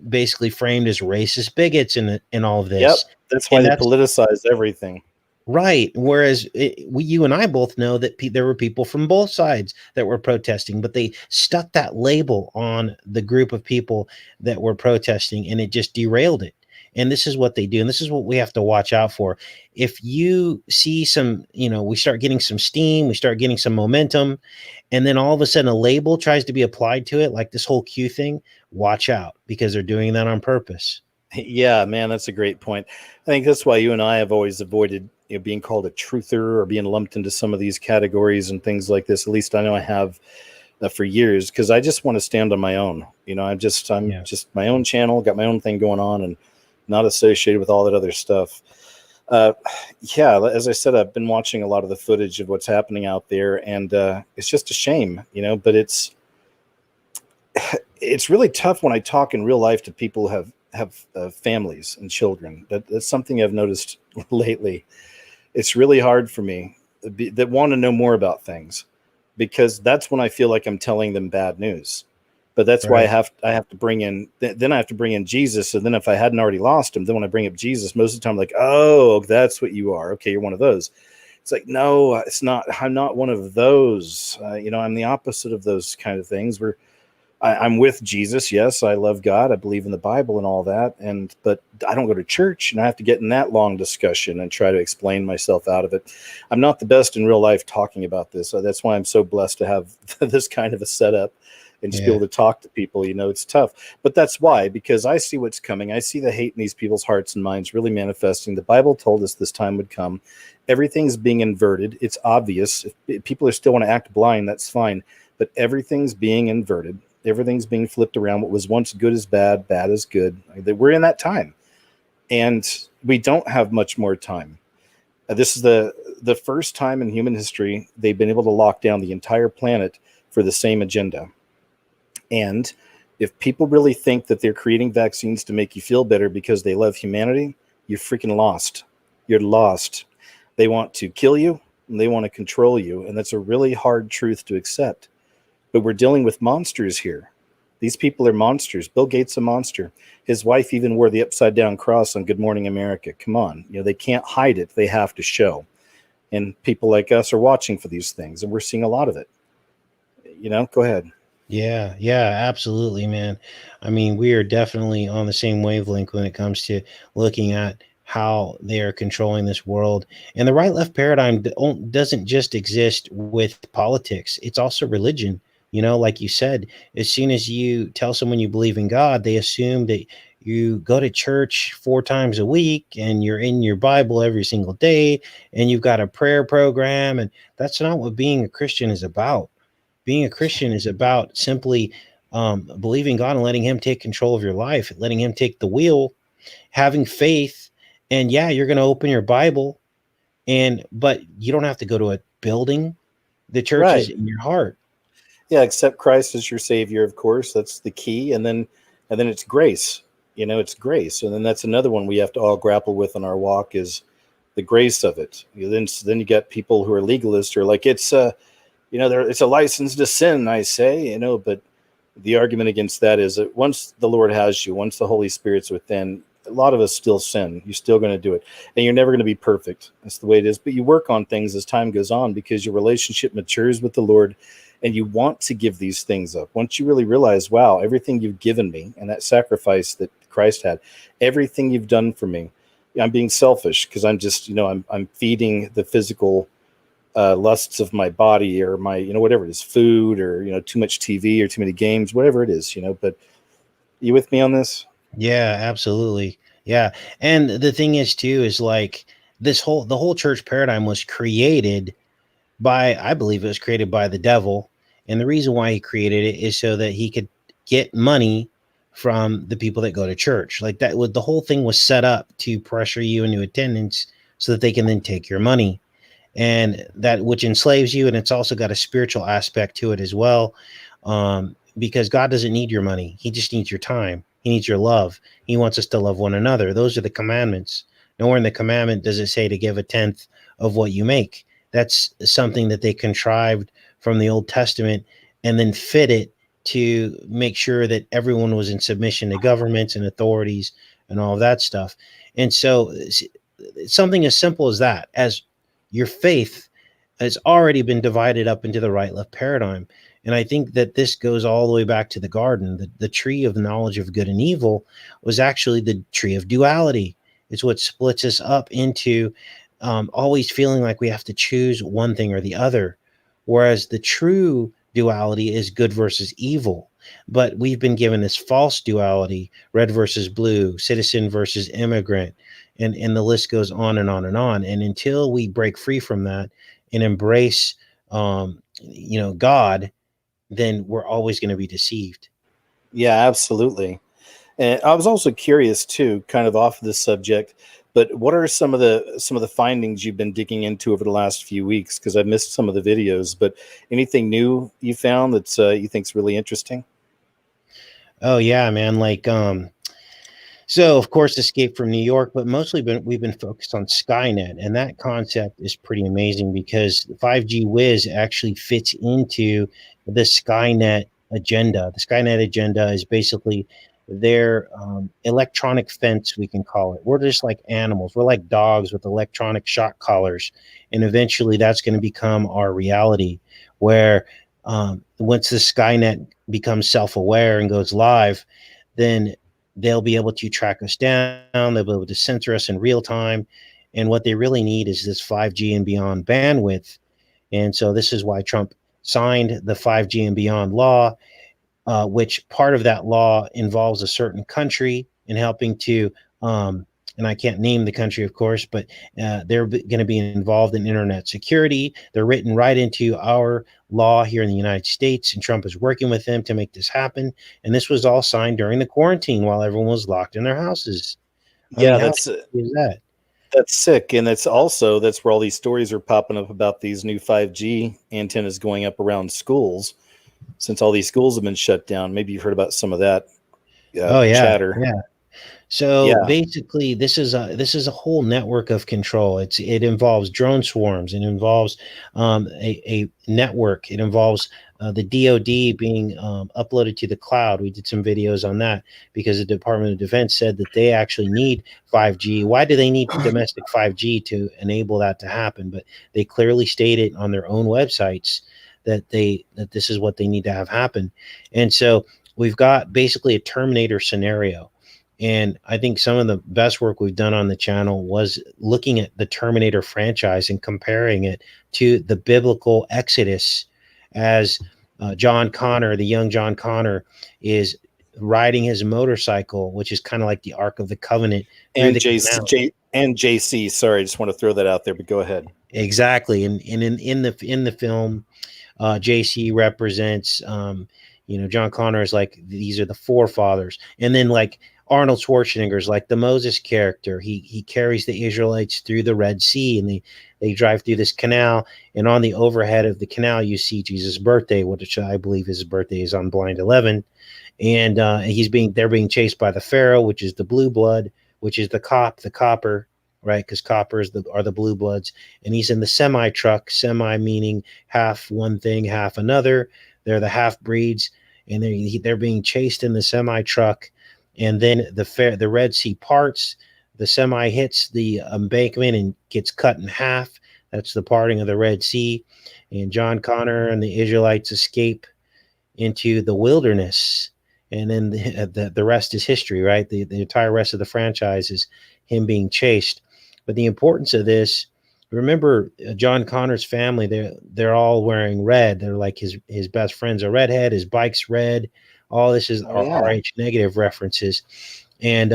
basically framed as racist bigots in all of Yep. this. That's why And they that's politicize everything. right. Whereas you and I both know that there were people from both sides that were protesting, but they stuck that label on the group of people that were protesting, and it just derailed it. And this is what they do. And this is what we have to watch out for. If you see some, we start getting some steam, we start getting some momentum, and then all of a sudden a label tries to be applied to it, like this whole Q thing, watch out, because they're doing that on purpose. Yeah, man, that's a great point. I think that's why you and I have always avoided being called a truther or being lumped into some of these categories and things like this. At least I know I have for years, because I just want to stand on my own. I'm just my own channel, got my own thing going on, and not associated with all that other stuff. Yeah, as I said, I've been watching a lot of the footage of what's happening out there, and it's just a shame, but it's really tough when I talk in real life to people who have families and children. That's something I've noticed lately. It's really hard for me that want to know more about things, because that's when I feel like I'm telling them bad news. But that's why I have to bring in, then I have to bring in Jesus. And then if I hadn't already lost him, then when I bring up Jesus, most of the time I'm like, oh, that's what you are. Okay, you're one of those. It's like, no, it's not. I'm not one of those. I'm the opposite of those kind of things. I'm with Jesus. Yes, I love God. I believe in the Bible and all that. But I don't go to church, and I have to get in that long discussion and try to explain myself out of it. I'm not the best in real life talking about this. So that's why I'm so blessed to have this kind of a setup and just be able to talk to people. It's tough, but that's why, because I see what's coming. I see the hate in these people's hearts and minds really manifesting. The Bible told us this time would come. Everything's being inverted. It's obvious. If people are still want to act blind, that's fine. But everything's being inverted. Everything's being flipped around. What was once good is bad, bad is good. We're in that time, and we don't have much more time. This is the first time in human history they've been able to lock down the entire planet for the same agenda. And if people really think that they're creating vaccines to make you feel better because they love humanity, you're freaking lost. You're lost. They want to kill you, and they want to control you, and that's a really hard truth to accept. But we're dealing with monsters here. These people are monsters. Bill Gates a monster. His wife even wore the upside down cross on Good Morning America. Come on. They can't hide it. They have to show. And people like us are watching for these things, and we're seeing a lot of it. Go ahead. Yeah, absolutely, man. I mean, we are definitely on the same wavelength when it comes to looking at how they are controlling this world. And the right left paradigm doesn't just exist with politics, it's also religion. Like you said, as soon as you tell someone you believe in God, they assume that you go to church 4 times a week and you're in your Bible every single day and you've got a prayer program. And that's not what being a Christian is about. Being a Christian is about simply believing God and letting him take control of your life, letting him take the wheel, having faith. And yeah, you're going to open your Bible, but you don't have to go to a building. The church is in your heart. Yeah, accept Christ as your Savior, of course. That's the key. And then it's grace. It's grace. And then that's another one we have to all grapple with in our walk, is the grace of it. Then you got people who are legalists, or like it's it's a license to sin, I say, but the argument against that is that once the Lord has you, once the Holy Spirit's within, a lot of us still sin. You're still going to do it, and you're never going to be perfect. That's the way it is. But you work on things as time goes on, because your relationship matures with the Lord, and you want to give these things up. Once you really realize, wow, everything you've given me, and that sacrifice that Christ had, everything you've done for me, I'm being selfish because I'm just, I'm feeding the physical lusts of my body, or my, whatever it is, food, or, too much TV or too many games, whatever it is, but you with me on this? Yeah, absolutely. Yeah. And the thing is too, is like the whole church paradigm was created I believe it was created by the devil. And the reason why he created it is so that he could get money from the people that go to church. Like that the whole thing was set up to pressure you into attendance so that they can then take your money. and that which enslaves you, and it's also got a spiritual aspect to it as well, because God doesn't need your money. He just needs your time. He needs your love. He wants us to love one another. Those are the commandments. Nowhere in the commandment does it say to give a tenth of what you make. That's something that they contrived from the Old Testament and then fit it to make sure that everyone was in submission to governments and authorities and all of that stuff. And so something as simple as that, as your faith has already been divided up into the right left paradigm. And I think that this goes all the way back to the garden. The tree of the knowledge of good and evil was actually the tree of duality. It's what splits us up into always feeling like we have to choose one thing or the other. Whereas the true duality is good versus evil. But we've been given this false duality, red versus blue, citizen versus immigrant, and the list goes on and on and on. And until we break free from that and embrace, God, then we're always going to be deceived. Yeah, absolutely. And I was also curious too, kind of off this subject, but what are some of the findings you've been digging into over the last few weeks? Because I missed some of the videos, but anything new you found that you think's really interesting? Oh yeah, man. So of course, Escape from New York, but mostly we've been focused on Skynet, and that concept is pretty amazing because 5G Wiz actually fits into the Skynet agenda. The Skynet agenda is basically their electronic fence, we can call it. We're just like animals. We're like dogs with electronic shock collars, and eventually that's going to become our reality. Where once the Skynet becomes self-aware and goes live, then they'll be able to track us down. They'll be able to censor us in real time. And what they really need is this 5G and beyond bandwidth. And so this is why Trump signed the 5G and beyond law, which part of that law involves a certain country in helping to, and I can't name the country, of course, but they're going to be involved in internet security. They're written right into our law here in the United States, and Trump is working with them to make this happen. And this was all signed during the quarantine while everyone was locked in their houses. I mean, Yeah, how is that? that's sick, and that's where all these stories are popping up about these new 5G antennas going up around schools, since all these schools have been shut down. Maybe you've heard about some of that Oh yeah, chatter. yeah. So Yeah, basically, this is a whole network of control. It involves drone swarms. It involves a network. It involves the DoD being uploaded to the cloud. We did some videos on that because the Department of Defense said that they actually need 5G. Why do they need domestic 5G to enable that to happen? But they clearly stated on their own websites that this is what they need to have happen. And so we've got basically a Terminator scenario. And I think some of the best work we've done on the channel was looking at the Terminator franchise and comparing it to the biblical Exodus, as John Connor, the young John Connor, is riding his motorcycle, which is kind of like the Ark of the Covenant through and the canal. JC. Sorry, I just want to throw that out there, but go ahead. Exactly. And in the film, JC represents, John Connor is like, these are the forefathers. And then like Arnold Schwarzenegger's like the Moses character. He carries the Israelites through the Red Sea, and they drive through this canal. And on the overhead of the canal, you see Jesus' birthday, which I believe his birthday is on Blind 11. And they're being chased by the Pharaoh, which is the blue blood, which is the copper, right? Because coppers are the blue bloods. And he's in the semi truck, semi meaning half one thing, half another. They're the half breeds, and they're being chased in the semi truck. And then the Red Sea parts. The semi hits the embankment and gets cut in half. That's the parting of the Red Sea. And John Connor and the Israelites escape into the wilderness. And then the rest is history, right? The entire rest of the franchise is him being chased. But the importance of this, remember, John Connor's family, they're all wearing red. They're like his best friend's a redhead, his bike's red. All this is Oh our yeah, RH negative references. And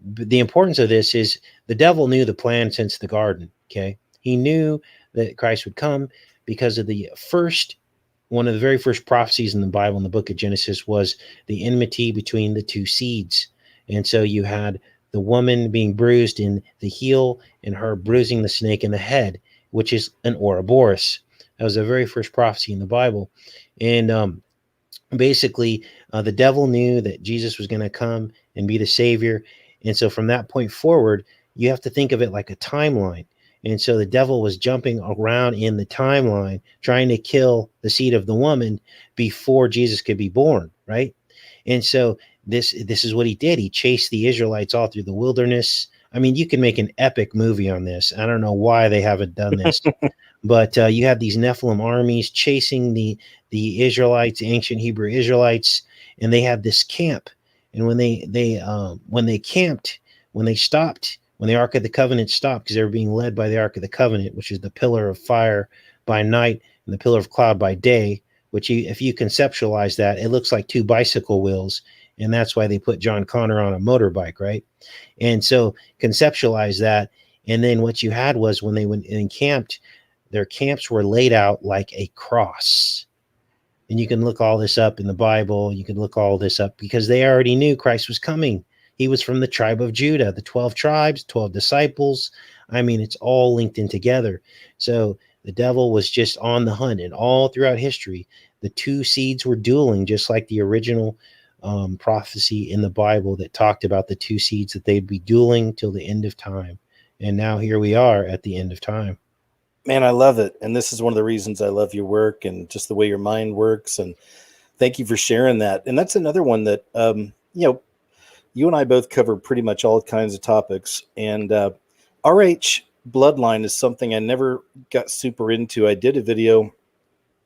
the importance of this is the devil knew the plan since the garden. Okay. He knew that Christ would come because of one of the very first prophecies in the Bible, in the book of Genesis, was the enmity between the two seeds. And so you had the woman being bruised in the heel and her bruising the snake in the head. which is an Ouroboros. That was the very first prophecy in the Bible. And basically, the devil knew that Jesus was going to come and be the savior. And so from that point forward, you have to think of it like a timeline. And so the devil was jumping around in the timeline, trying to kill the seed of the woman before Jesus could be born, right? And so this is what he did. He chased the Israelites all through the wilderness. I mean, you can make an epic movie on this. I don't know why they haven't done this, but you had these Nephilim armies chasing the Israelites, the ancient Hebrew Israelites, and they had this camp. And when they camped, when they stopped, when the Ark of the Covenant stopped, because they were being led by the Ark of the Covenant, which is the pillar of fire by night and the pillar of cloud by day, which if you conceptualize that, it looks like two bicycle wheels. And that's why they put John Connor on a motorbike, right? And so conceptualize that. And then what you had was when they went and camped, their camps were laid out like a cross. And you can look all this up in the Bible. You can look all this up because they already knew Christ was coming. He was from the tribe of Judah, the 12 tribes, 12 disciples. I mean, it's all linked in together. So the devil was just on the hunt. And all throughout history, the two seeds were dueling, just like the original prophecy in the Bible that talked about the two seeds, that they'd be dueling till the end of time. And now here we are at the end of time. Man, I love it. And this is one of the reasons I love your work and just the way your mind works. And thank you for sharing that. And that's another one that, you and I both cover pretty much all kinds of topics. And RH Bloodline is something I never got super into. I did a video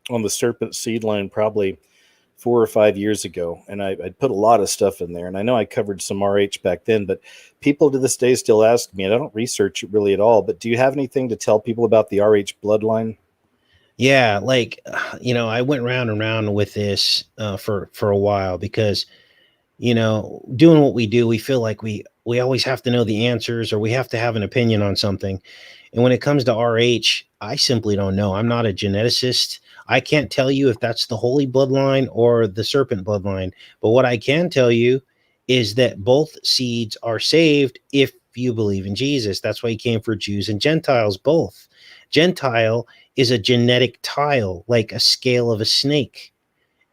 on the serpent seed line probably 4 or 5 years ago, and I put a lot of stuff in there. And I know I covered some RH back then, but people to this day still ask me, and I don't research it really at all, but do you have anything to tell people about the RH Bloodline? Yeah, I went round and round with this for a while because, doing what we do, we feel like we always have to know the answers, or we have to have an opinion on something. And when it comes to RH, I simply don't know. I'm not a geneticist. I can't tell you if that's the holy bloodline or the serpent bloodline. But what I can tell you is that both seeds are saved if you believe in Jesus. That's why he came for Jews and Gentiles, both. Gentile is a genetic tile, like a scale of a snake.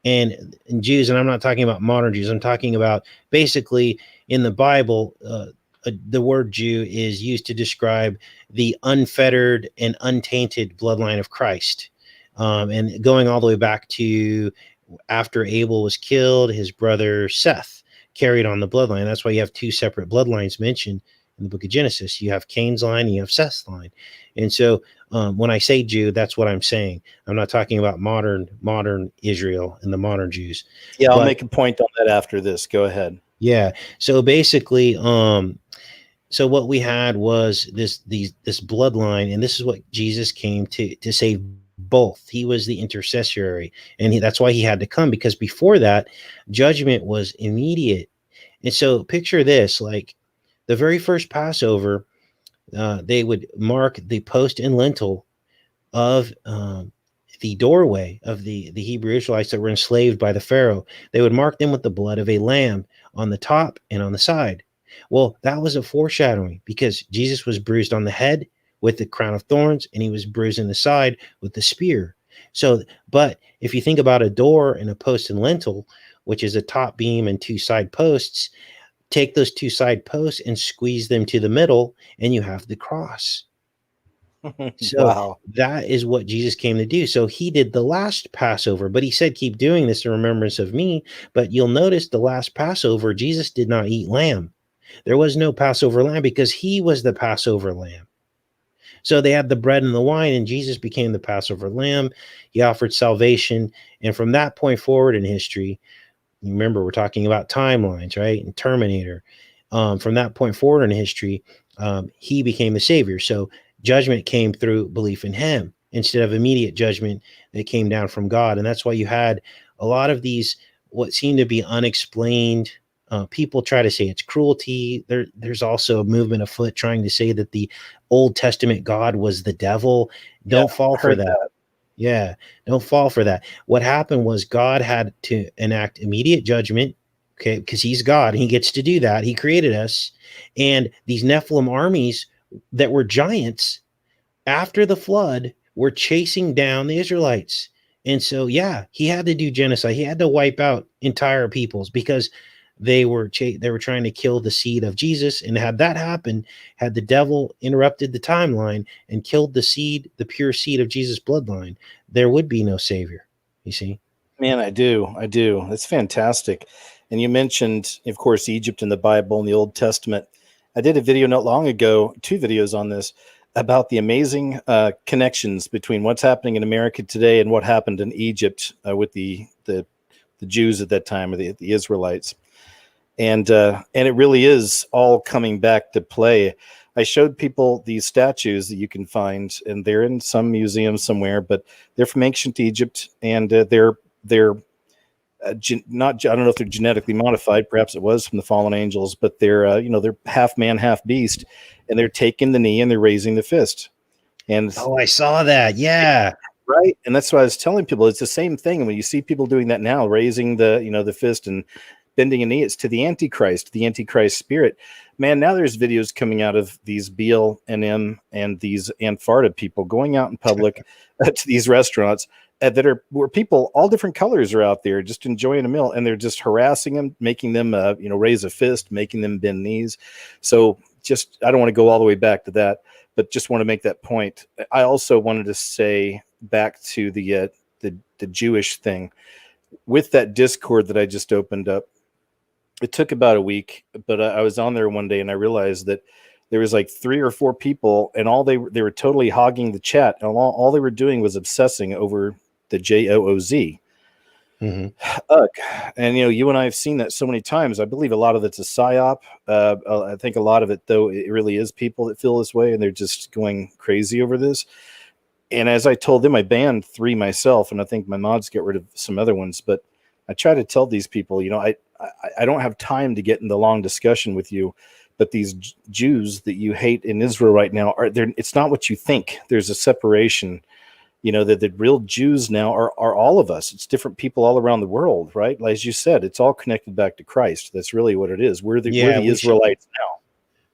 And Jews, and I'm not talking about modern Jews, I'm talking about basically in the Bible, the word Jew is used to describe the unfettered and untainted bloodline of Christ. And going all the way back to after Abel was killed, his brother Seth carried on the bloodline. That's why you have two separate bloodlines mentioned in the book of Genesis. You have Cain's line, and you have Seth's line. And so when I say Jew, that's what I'm saying. I'm not talking about modern Israel and the modern Jews. Yeah, I'll make a point on that after this. Go ahead. Yeah. So basically, so what we had was this bloodline, and this is what Jesus came to save both. He was the intercessory, and that's why he had to come, because before that, judgment was immediate. And so picture this, like the very first Passover, they would mark the post and lintel of the doorway of the Hebrew Israelites that were enslaved by the Pharaoh. They would mark them with the blood of a lamb on the top and on the side. Well, that was a foreshadowing, because Jesus was bruised on the head with the crown of thorns, and he was bruised in the side with the spear. So, but if you think about a door and a post and lintel, which is a top beam and two side posts, take those two side posts and squeeze them to the middle, and you have the cross. So Wow. that is what Jesus came to do. So he did the last Passover, but he said, keep doing this in remembrance of me. But you'll notice the last Passover, Jesus did not eat lamb. There was no Passover lamb, because he was the Passover lamb. So they had the bread and the wine, and Jesus became the Passover lamb. He offered salvation. And from that point forward in history, remember, we're talking about timelines, right? And Terminator. From that point forward in history, he became the savior. So judgment came through belief in him instead of immediate judgment that came down from God. And that's why you had a lot of these, what seemed to be unexplained, people try to say it's cruelty. There's also a movement afoot trying to say that the Old Testament God was the devil. Don't fall for that. Yeah, don't fall for that. What happened was God had to enact immediate judgment, okay, because he's God and he gets to do that. He created us. And these Nephilim armies that were giants after the flood were chasing down the Israelites. And so, yeah, he had to do genocide. He had to wipe out entire peoples because they were trying to kill the seed of Jesus. And had that happened, had the devil interrupted the timeline and killed the seed, the pure seed of Jesus' bloodline, there would be no savior. You see? Man, I do. That's fantastic. And you mentioned, of course, Egypt in the Bible and the Old Testament. I did a video not long ago, 2 videos on this, about the amazing connections between what's happening in America today and what happened in Egypt with the Jews at that time, or the Israelites. And it really is all coming back to play. I showed people these statues that you can find, and they're in some museum somewhere, but they're from ancient Egypt, and they're not, I don't know if they're genetically modified. Perhaps it was from the fallen angels, but they're they're half man, half beast, and they're taking the knee and they're raising the fist. And Oh, I saw that. Yeah. right, and that's what I was telling people. It's the same thing. And when you see people doing that now, raising the fist and bending a knee, it's to the Antichrist spirit. Man, now there's videos coming out of these BLM and these Anfarta people going out in public to these restaurants that are where people all different colors are out there just enjoying a meal, and they're just harassing them, making them raise a fist, making them bend knees. So just, I don't want to go all the way back to that, but just want to make that point. I also wanted to say back to the Jewish thing with that Discord that I just opened up. It took about a week, but I was on there one day and I realized that there was like 3 or 4 people, and all they were totally hogging the chat, and all they were doing was obsessing over the JOOZ. Mm-hmm. Ugh. And you and I have seen that so many times. I believe a lot of it's a psyop. I think a lot of it, though, it really is people that feel this way, and they're just going crazy over this. And as I told them, I banned 3 myself, and I think my mods get rid of some other ones. But I try to tell these people, I don't have time to get in the long discussion with you, but these Jews that you hate in Israel right now it's not what you think. There's a separation. The real Jews now are all of us. It's different people all around the world, right? As you said, it's all connected back to Christ. That's really what it is. We're the Israelites now.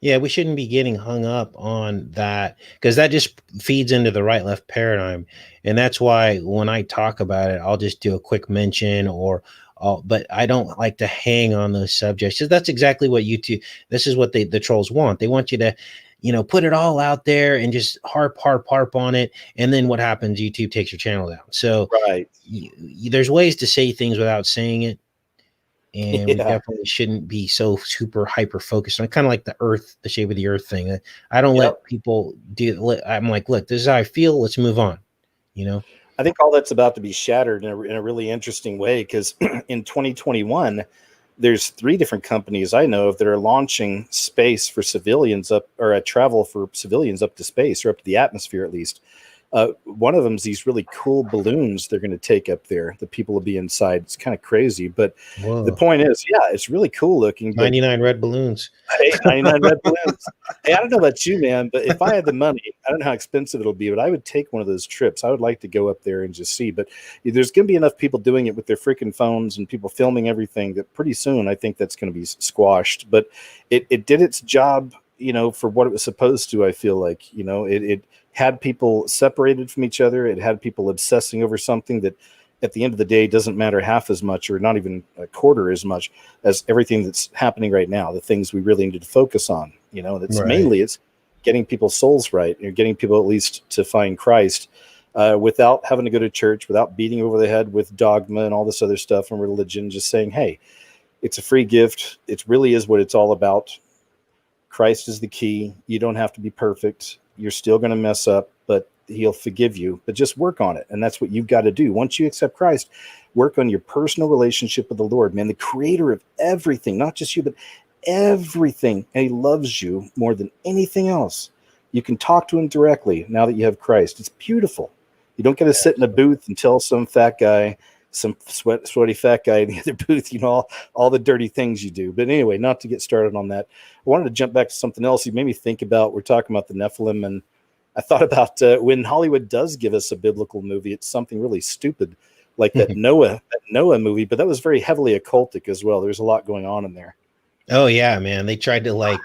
Yeah, we shouldn't be getting hung up on that, because that just feeds into the right left paradigm. And that's why when I talk about it, I'll just do a quick mention but I don't like to hang on those subjects. So that's exactly what YouTube, this is what the trolls want. They want you to, put it all out there and just harp on it. And then what happens? YouTube takes your channel down. So right. There's ways to say things without saying it. And we Yeah. definitely shouldn't be so super hyper focused on kind of like the shape of the earth thing. I don't let people do. I'm like, look, this is how I feel. Let's move on. I think all that's about to be shattered in a really interesting way, because in 2021, there's 3 different companies I know of that are launching space for civilians travel for civilians up to space, or up to the atmosphere at least. One of them is these really cool balloons they're going to take up there. The people will be inside. It's kind of crazy, but Whoa. The point is, yeah, it's really cool looking. 99 red balloons. Hey, 99 red balloons. Hey, I don't know about you, man, but if I had the money, I don't know how expensive it'll be, but I would take one of those trips. I would like to go up there and just see. But there's going to be enough people doing it with their freaking phones and people filming everything that pretty soon I think that's going to be squashed. But it did its job, for what it was supposed to. I feel like, it had people separated from each other. It had people obsessing over something that at the end of the day doesn't matter half as much, or not even a quarter as much, as everything that's happening right now, the things we really need to focus on. That's Right. Mainly it's getting people's souls right, getting people at least to find Christ, without having to go to church, without beating over the head with dogma and all this other stuff and religion. Just saying, hey, it's a free gift. It really is what it's all about. Christ is the key. You don't have to be perfect. You're still going to mess up, but he'll forgive you, but just work on it. And that's what you've got to do. Once you accept Christ, work on your personal relationship with the Lord, man, the creator of everything, not just you, but everything. And he loves you more than anything else. You can talk to him directly now that you have Christ. It's beautiful. You don't get to sit in a booth and tell some fat guy, some sweaty fat guy in the other booth, all the dirty things you do. But anyway, not to get started on that, I wanted to jump back to something else. You made me think about, we're talking about the Nephilim, and I thought about when Hollywood does give us a biblical movie, it's something really stupid, like that Noah movie, but that was very heavily occultic as well. There's a lot going on in there. Oh yeah, man. They tried to like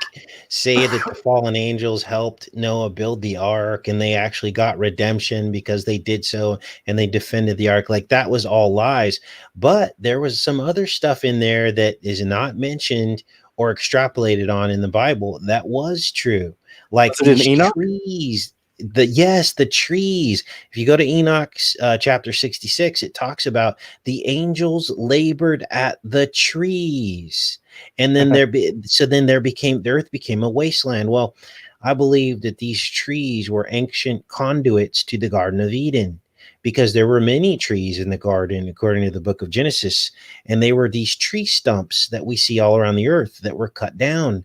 say that the fallen angels helped Noah build the ark and they actually got redemption because they did so and they defended the ark. Like that was all lies. But there was some other stuff in there that is not mentioned or extrapolated on in the Bible that was true. Like Was it in these Enoch? trees. The trees. If you go to Enoch chapter 66, it talks about the angels labored at the trees, and then there became the earth became a wasteland. Well, I believe that these trees were ancient conduits to the Garden of Eden, because there were many trees in the garden according to the book of Genesis, and they were these tree stumps that we see all around the earth that were cut down.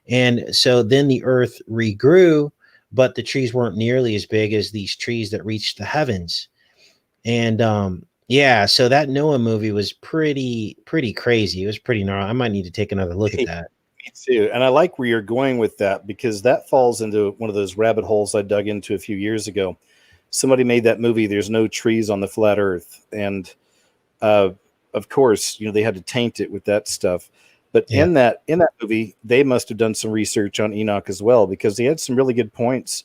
And so then the earth regrew, but the trees weren't nearly as big as these trees that reached the heavens. And yeah, so that Noah movie was pretty crazy. It was pretty gnarly. I might need to take another look at Me that. too. And I like where you're going with that because that falls into one of those rabbit holes I dug into a few years ago. Somebody made that movie, There's No Trees on the Flat Earth. And uh, of course, they had to taint it with that stuff. But Yeah. in that movie, they must have done some research on Enoch as well because they had some really good points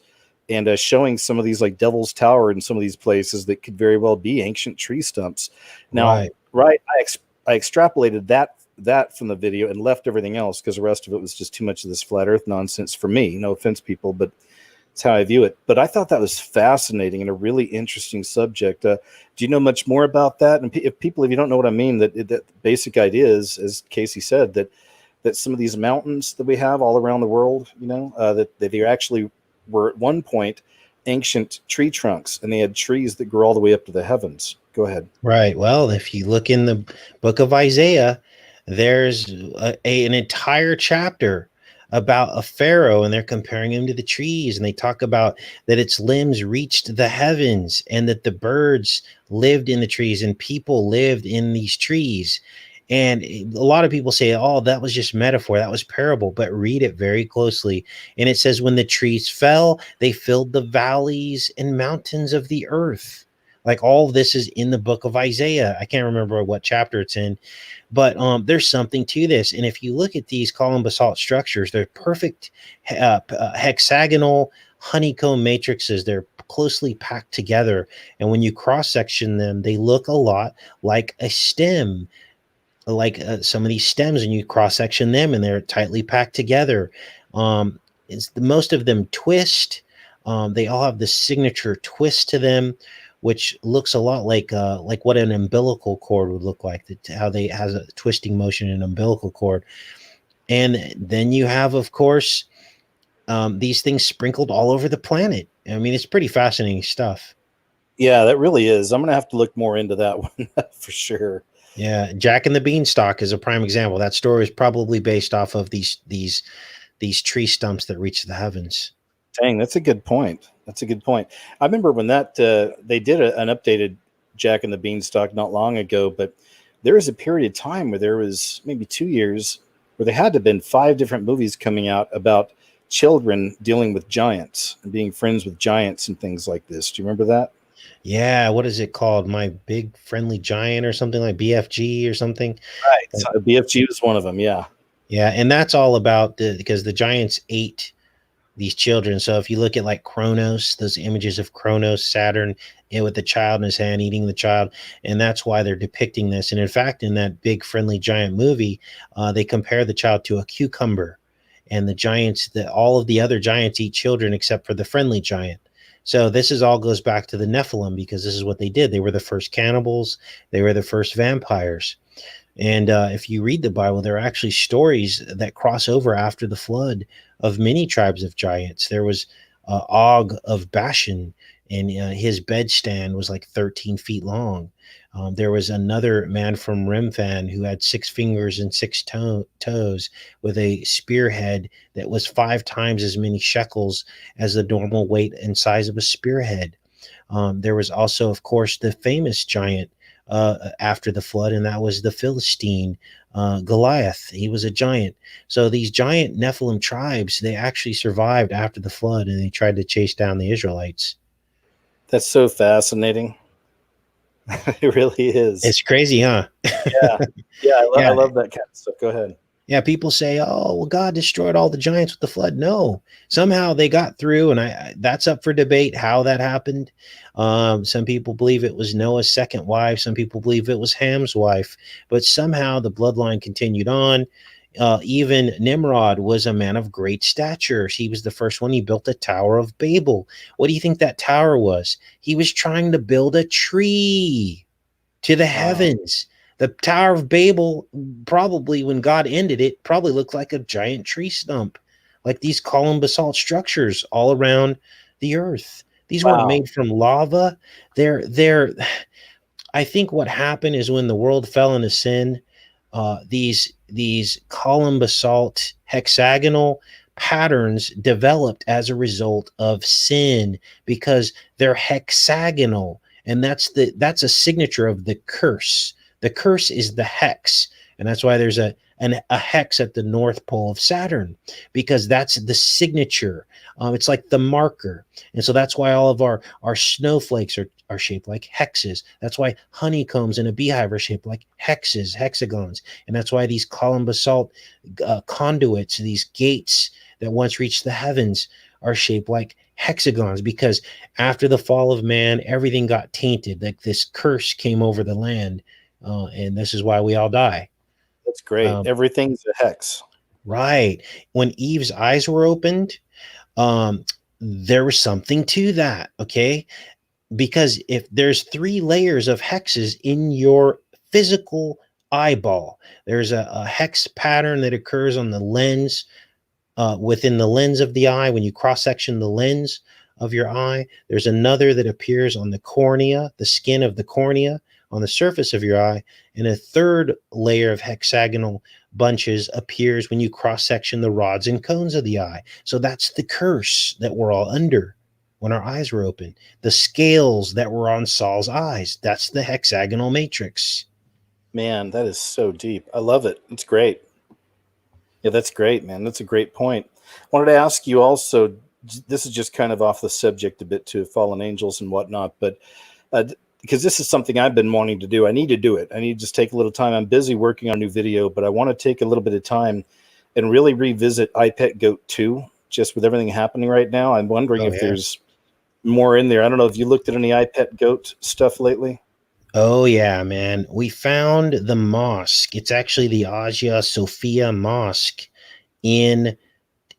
and showing some of these like Devil's Tower and some of these places that could very well be ancient tree stumps. Now, Right. right, I extrapolated that from the video and left everything else because the rest of it was just too much of this flat Earth nonsense for me. No offense, people, but it's how I view it. But I thought that was fascinating and a really interesting subject. Do you know much more about that? And if you don't know what I mean, that the basic idea is, as Casey said, that some of these mountains that we have all around the world, that they actually were at one point ancient tree trunks, and they had trees that grew all the way up to the heavens. Go ahead. Right. Well, if you look in the book of Isaiah, there's an entire chapter about a pharaoh, and they're comparing him to the trees, and they talk about that its limbs reached the heavens and that the birds lived in the trees and people lived in these trees. And a lot of people say, oh, that was just metaphor, that was parable, but read it very closely. And it says, when the trees fell, they filled the valleys and mountains of the earth. Like all of this is in the book of Isaiah. I can't remember what chapter it's in, but there's something to this. And if you look at these column basalt structures, they're perfect hexagonal honeycomb matrices. They're closely packed together. And when you cross section them, they look a lot like a stem, like some of these stems, and you cross section them and they're tightly packed together. Most of them twist. They all have this signature twist to them, which looks a lot like what an umbilical cord would look like. How they has a twisting motion in an umbilical cord. And then you have, of course, these things sprinkled all over the planet. I mean, it's pretty fascinating stuff. Yeah, that really is. I'm going to have to look more into that one for sure. Yeah, Jack and the Beanstalk is a prime example. That story is probably based off of these tree stumps that reach the heavens. Dang, that's a good point. That's a good point. I remember when that they did an updated Jack and the Beanstalk not long ago, but there was a period of time where there was maybe 2 years where there had to have been 5 different movies coming out about children dealing with giants and being friends with giants and things like this. Do you remember that? Yeah, what is it called? My Big Friendly Giant or something, like BFG or something. Right. Uh, So BFG was one of them. Yeah. yeah, and that's all about because the giants ate these children. So if you look at like Kronos, those images of Kronos, Saturn, with the child in his hand eating the child, and that's why they're depicting this. And in fact, in that Big Friendly Giant movie, they compare the child to a cucumber, and the giants, that all of the other giants eat children except for the friendly giant. So this is all goes back to the Nephilim, because this is what they did. They were the first cannibals. They were the first vampires. And if you read the Bible, there are actually stories that cross over after the flood of many tribes of giants. There was Og of Bashan, and his bedstand was like 13 feet long. There was another man from Remphan who had 6 fingers and 6 toes with a spearhead that was 5 times as many shekels as the normal weight and size of a spearhead. There was also, of course, the famous giant after the flood, and that was the Philistine Goliath. He was a giant. So these giant Nephilim tribes, they actually survived after the flood, and they tried to chase down the Israelites. That's so fascinating. It really is. It's crazy, huh? Yeah. Yeah. I Yeah, love that kind of stuff. Go ahead. Yeah, people say, "Oh, well, God destroyed all the giants with the flood." No, somehow they got through, and that's up for debate how that happened. Some people believe it was Noah's second wife. Some people believe it was Ham's wife, but somehow the bloodline continued on. Even Nimrod was a man of great stature. He was the first one. He built the Tower of Babel. What do you think that tower was? He was trying to build a tree to the Wow. heavens. The Tower of Babel, probably when God ended it, probably looked like a giant tree stump, like these column basalt structures all around the earth. These weren't Wow. made from lava. They're I think what happened is when the world fell into sin, these column basalt hexagonal patterns developed as a result of sin because they're hexagonal, and that's a signature of the curse. The curse is the hex, and that's why there's a hex at the north pole of Saturn, because that's the signature. It's like the marker, and so that's why all of our snowflakes are shaped like hexes. That's why honeycombs in a beehive are shaped like hexes, hexagons. And that's why these column basalt conduits, these gates that once reached the heavens, are shaped like hexagons, because after the fall of man, everything got tainted. Like this curse came over the land. And this is why we all die. That's great. Um, Everything's a hex. right. When Eve's eyes were opened, um, there was something to that. Okay. Because if there's three layers of hexes in your physical eyeball, there's a hex pattern that occurs on the lens, within the lens of the eye when you cross section the lens of your eye. There's another that appears on the cornea, the skin of the cornea on the surface of your eye, and a third layer of hexagonal bunches appears when you cross section the rods and cones of the eye. So that's the curse that we're all under when our eyes were open. The scales that were on Saul's eyes, that's the hexagonal matrix. Man, that is so deep. I love it. It's great. Yeah, that's great, man. That's a great point. Wanted to ask you also, this is just kind of off the subject a bit to fallen angels and whatnot, but because this is something I've been wanting to do. I need to do it. I need to just take a little time. I'm busy working on a new video, but I want to take a little bit of time and really revisit iPet Goat 2, just with everything happening right now. I'm wondering Oh if yeah. there's more in there. I don't know if you looked at any iPet Goat stuff lately. Oh yeah, man. We found the mosque. It's actually the Hagia Sophia Mosque in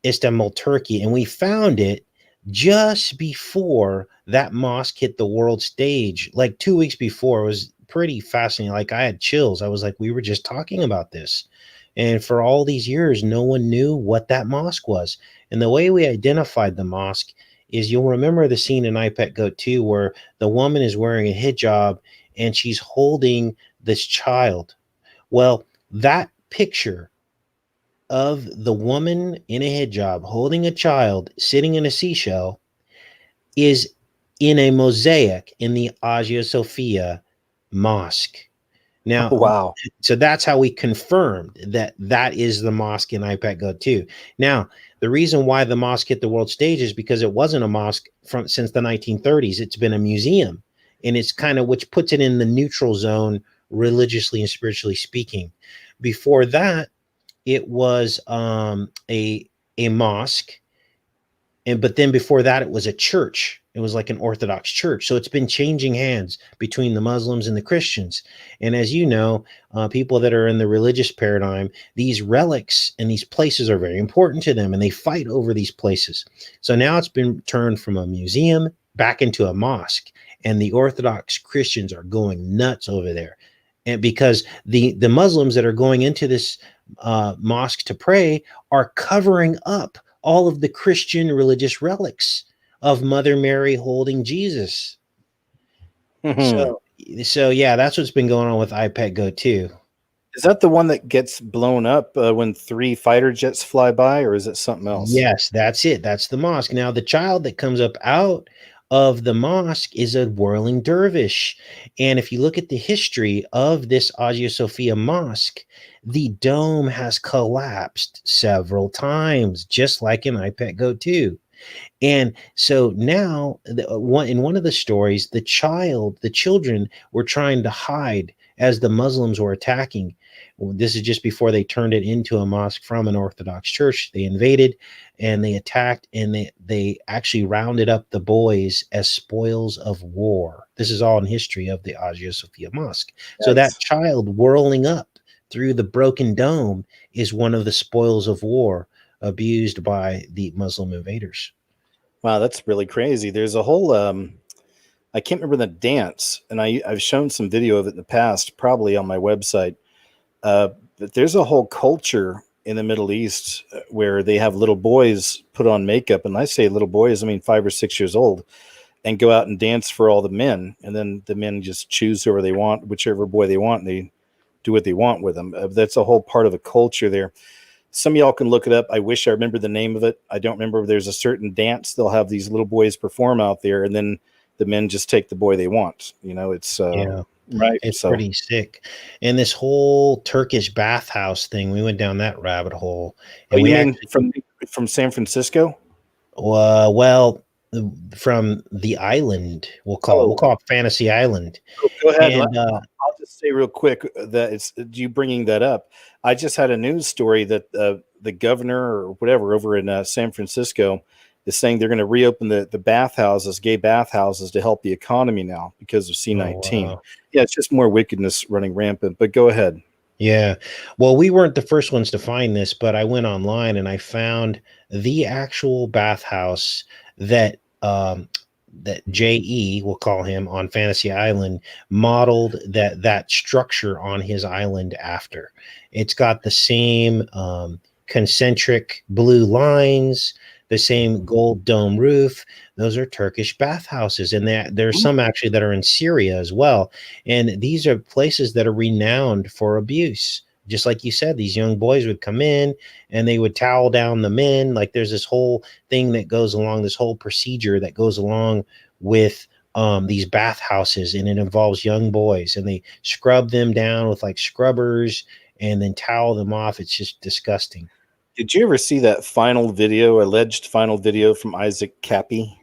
Istanbul, Turkey, and we found it just before that mosque hit the world stage, like 2 weeks before. It was pretty fascinating. Like I had chills. I was like, we were just talking about this. And for all these years, no one knew what that mosque was. And the way we identified the mosque is, you'll remember the scene in iPet Goat 2 where the woman is wearing a hijab and she's holding this child. Well, that picture of the woman in a hijab holding a child sitting in a seashell is in a mosaic in the Hagia Sophia Mosque. Now, Oh, wow. so that's how we confirmed that that is the mosque in iPet Go 2. Now, the reason why the mosque hit the world stage is because it wasn't a mosque from since the 1930s. It's been a museum, and it's kind of, which puts it in the neutral zone religiously and spiritually speaking. Before that, it was a mosque, and but then before that it was a church. It was like an Orthodox church. So it's been changing hands between the Muslims and the Christians. And as you know, people that are in the religious paradigm, these relics and these places are very important to them, and they fight over these places. So now it's been turned from a museum back into a mosque, and the Orthodox Christians are going nuts over there. And because the Muslims that are going into this mosque to pray are covering up all of the Christian religious relics of Mother Mary holding Jesus. Mhm. So, so yeah, that's what's been going on with iPet Go 2. Is that the one that gets blown up when 3 fighter jets fly by, or is it something else? Yes, that's it. That's the mosque. Now, the child that comes up out of the mosque is a whirling dervish. And if you look at the history of this Hagia Sophia mosque, the dome has collapsed several times, just like in iPet Go 2. And so now, in one of the stories, the children were trying to hide as the Muslims were attacking. This is just before they turned it into a mosque from an Orthodox church. They invaded and they attacked, and they actually rounded up the boys as spoils of war. This is all in history of the Hagia Sophia Mosque. So that child whirling up through the broken dome is one of the spoils of war abused by the Muslim invaders. Wow, that's really crazy. There's a whole I can't remember the dance, and I've shown some video of it in the past, probably on my website. But there's a whole culture in the Middle East where they have little boys put on makeup, and I say little boys, I mean 5 or 6 years old, and go out and dance for all the men, and then the men just choose whoever they want, whichever boy they want, and they do what they want with them. That's a whole part of a culture there. Some of y'all can look it up. I wish I remember the name of it. I don't remember. There's a certain dance they'll have these little boys perform out there, and then the men just take the boy they want. You know, it's Yeah. right. It's So, pretty sick. And this whole Turkish bathhouse thing, we went down that rabbit hole. oh, And you we mean actually, from San Francisco? well, from the island, we'll Oh, call it Fantasy Island. go ahead. And I'll just say real quick that it's you bringing that up. I just had a news story that the governor or whatever over in San Francisco is saying they're going to reopen the bathhouses, gay bathhouses, to help the economy now because of C-19. wow. Yeah, it's just more wickedness running rampant. But go ahead. Yeah. Well, we weren't the first ones to find this, but I went online and I found the actual bathhouse that that JE, we'll call him, on Fantasy Island, modeled that structure on his island after. It's got the same concentric blue lines, the same gold dome roof. Those are Turkish bathhouses, and there's some actually that are in Syria as well. And these are places that are renowned for abuse. Just like you said, these young boys would come in and they would towel down the men. Like there's this whole thing that goes along, this whole procedure that goes along with these bathhouses, and it involves young boys, and they scrub them down with like scrubbers and then towel them off. It's just disgusting. Did you ever see that alleged final video from Isaac Cappy?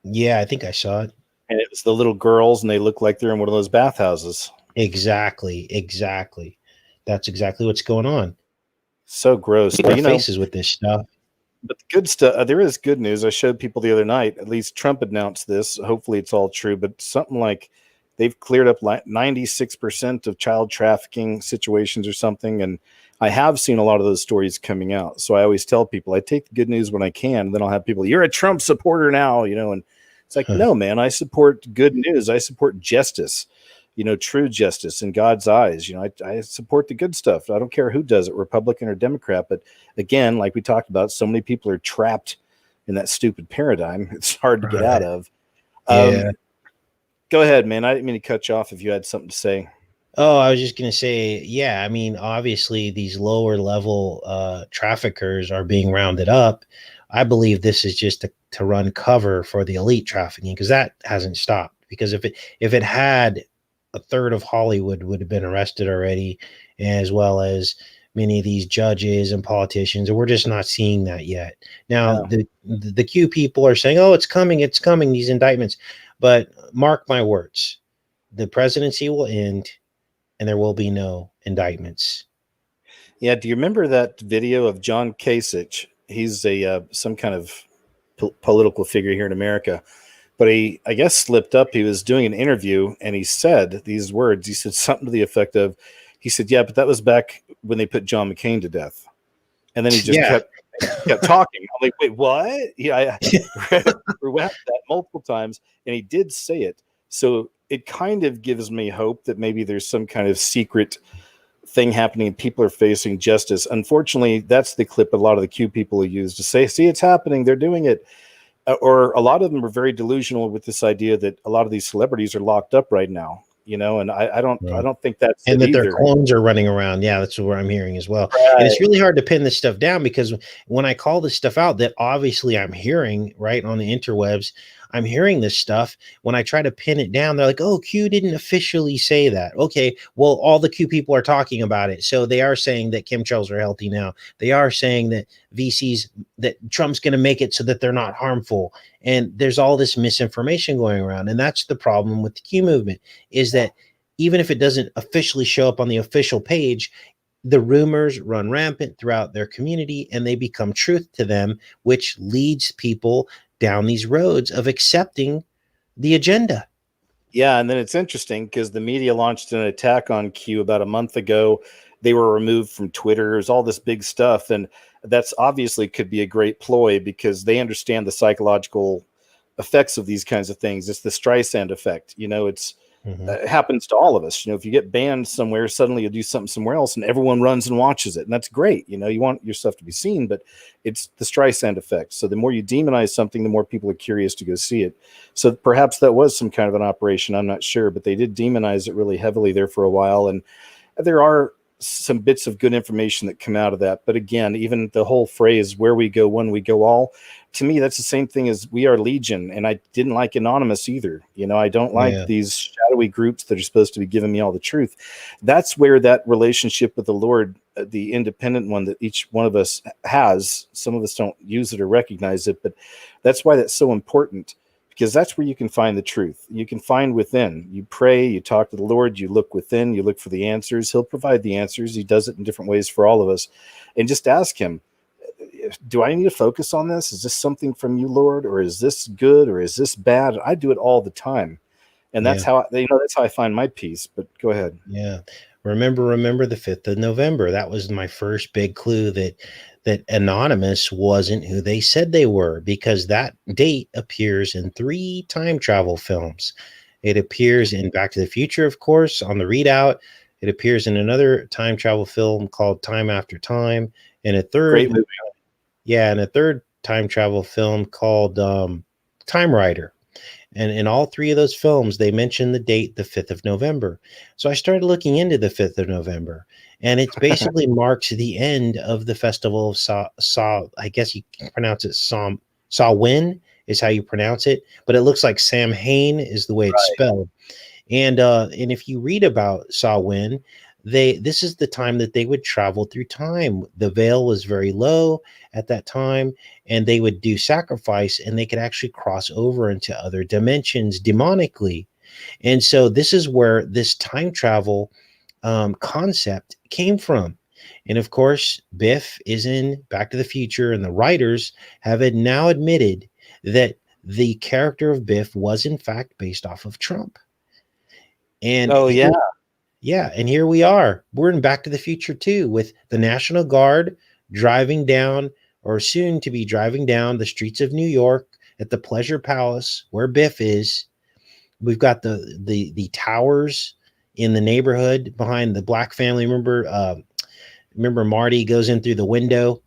Yeah, I think I saw it. And it was the little girls, and they look like they're in one of those bathhouses. Exactly. That's exactly what's going on. So gross. Our faces with this stuff. But the good stuff, there is good news. I showed people the other night, at least Trump announced this. Hopefully it's all true, but something like they've cleared up 96% of child trafficking situations or something. And I have seen a lot of those stories coming out. So I always tell people I take the good news when I can. And then I'll have people, you're a Trump supporter now, and it's like, no, man, I support good news. I support justice, true justice in God's eyes. I support the good stuff. I don't care who does it, Republican or Democrat. But again, like we talked about, so many people are trapped in that stupid paradigm. It's hard to get out of. Yeah. Go ahead, man. I didn't mean to cut you off if you had something to say. Oh, I was just going to say, yeah, I mean, obviously these lower level traffickers are being rounded up. I believe this is just to run cover for the elite trafficking, because that hasn't stopped. Because if it had, a third of Hollywood would have been arrested already, as well as many of these judges and politicians, and we're just not seeing that yet. Now, the Q people are saying, oh, it's coming, these indictments. But mark my words, the presidency will end and there will be no indictments. Yeah. Do you remember that video of John Kasich? He's some kind of political figure here in America, but he, I guess, slipped up. He was doing an interview and he said these words. He said something to the effect of, he said, yeah, but that was back when they put John McCain to death. And then he just kept talking. I'm like, wait, what? Yeah, I read that multiple times, and he did say it. So it kind of gives me hope that maybe there's some kind of secret thing happening and people are facing justice. Unfortunately, that's the clip a lot of the Q people use to say, see, it's happening. They're doing it. Or a lot of them are very delusional with this idea that a lot of these celebrities are locked up right now. And I don't think that's and that either. Their clones are running around. Yeah, that's what I'm hearing as well. Right. And it's really hard to pin this stuff down, because when I call this stuff out, that obviously I'm hearing right on the interwebs, I'm hearing this stuff. When I try to pin it down, they're like, oh, Q didn't officially say that. Okay, well, all the Q people are talking about it. So they are saying that chemtrails are healthy now. They are saying that VCs, that Trump's going to make it so that they're not harmful. And there's all this misinformation going around. And that's the problem with the Q movement, is that even if it doesn't officially show up on the official page, the rumors run rampant throughout their community and they become truth to them, which leads people down these roads of accepting the agenda. Yeah, and then it's interesting because the media launched an attack on Q about a month ago. They were removed from Twitter. There's all this big stuff, and that's obviously could be a great ploy because they understand the psychological effects of these kinds of things. It's the Streisand effect. It's Mhm. it happens to all of us. If you get banned somewhere, suddenly you do something somewhere else, and everyone runs and watches it, and that's great. You want your stuff to be seen, but it's the Streisand effect. So the more you demonize something, the more people are curious to go see it. So perhaps that was some kind of an operation. I'm not sure, but they did demonize it really heavily there for a while, and there are some bits of good information that come out of that. But again, even the whole phrase "where we go, when we go all," to me, that's the same thing as "we are legion." And I didn't like Anonymous either. I don't like Yeah. these shadowy groups that are supposed to be giving me all the truth. That's where that relationship with the Lord, the independent one that each one of us has, some of us don't use it or recognize it, but that's why that's so important, because that's where you can find the truth. You can find within. You pray, you talk to the Lord, you look within, you look for the answers. He'll provide the answers. He does it in different ways for all of us. And just ask him, do I need to focus on this? Is this something from you, Lord? Or is this good? Or is this bad? I do it all the time. And that's Yeah. how that's how I find my peace. But go ahead. Yeah. Remember the 5th of November. That was my first big clue that Anonymous wasn't who they said they were, because that date appears in 3 time travel films. It appears in Back to the Future, of course, on the readout. It appears in another time travel film called Time After Time, and a Great third, movie. yeah, and a third time travel film called Time Rider. And in all 3 of those films, they mention the date, the 5th of November. So I started looking into the 5th of November, and it basically marks the end of the festival of I guess you can pronounce it Samhain is how you pronounce it, but it looks like Samhain is the way it's Right. spelled. And if you read about Samhain, this is the time that they would travel through time. The veil was very low at that time, and they would do sacrifice, and they could actually cross over into other dimensions demonically. And so this is where this time travel concept came from. And of course, Biff is in Back to the Future, and the writers have now admitted that the character of Biff was in fact based off of Trump. And Oh yeah. yeah, and here we are. We're in Back to the Future too, with the National Guard driving down, or soon to be driving down, the streets of New York at the Pleasure Palace where Biff is. We've got the towers in the neighborhood behind the Black family. Remember Marty goes in through the window,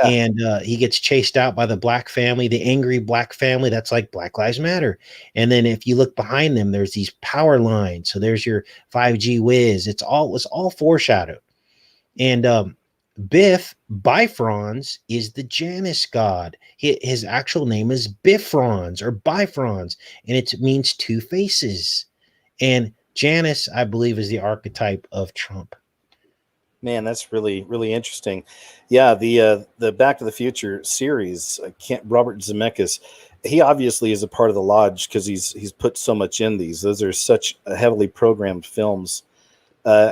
Yeah. and he gets chased out by the Black family, the angry Black family. That's like Black Lives Matter. And then if you look behind them, there's these power lines. So there's your 5G whiz. It was all foreshadowed. And Biff Bifrons is the Janus god. His actual name is Bifrons or Bifrons, and it means 2 faces. And Janus, I believe, is the archetype of Trump. Man, that's really, really interesting. Yeah, the Back to the Future series, I can't Robert Zemeckis, he obviously is a part of the lodge because he's put so much in these. Those are such heavily programmed films.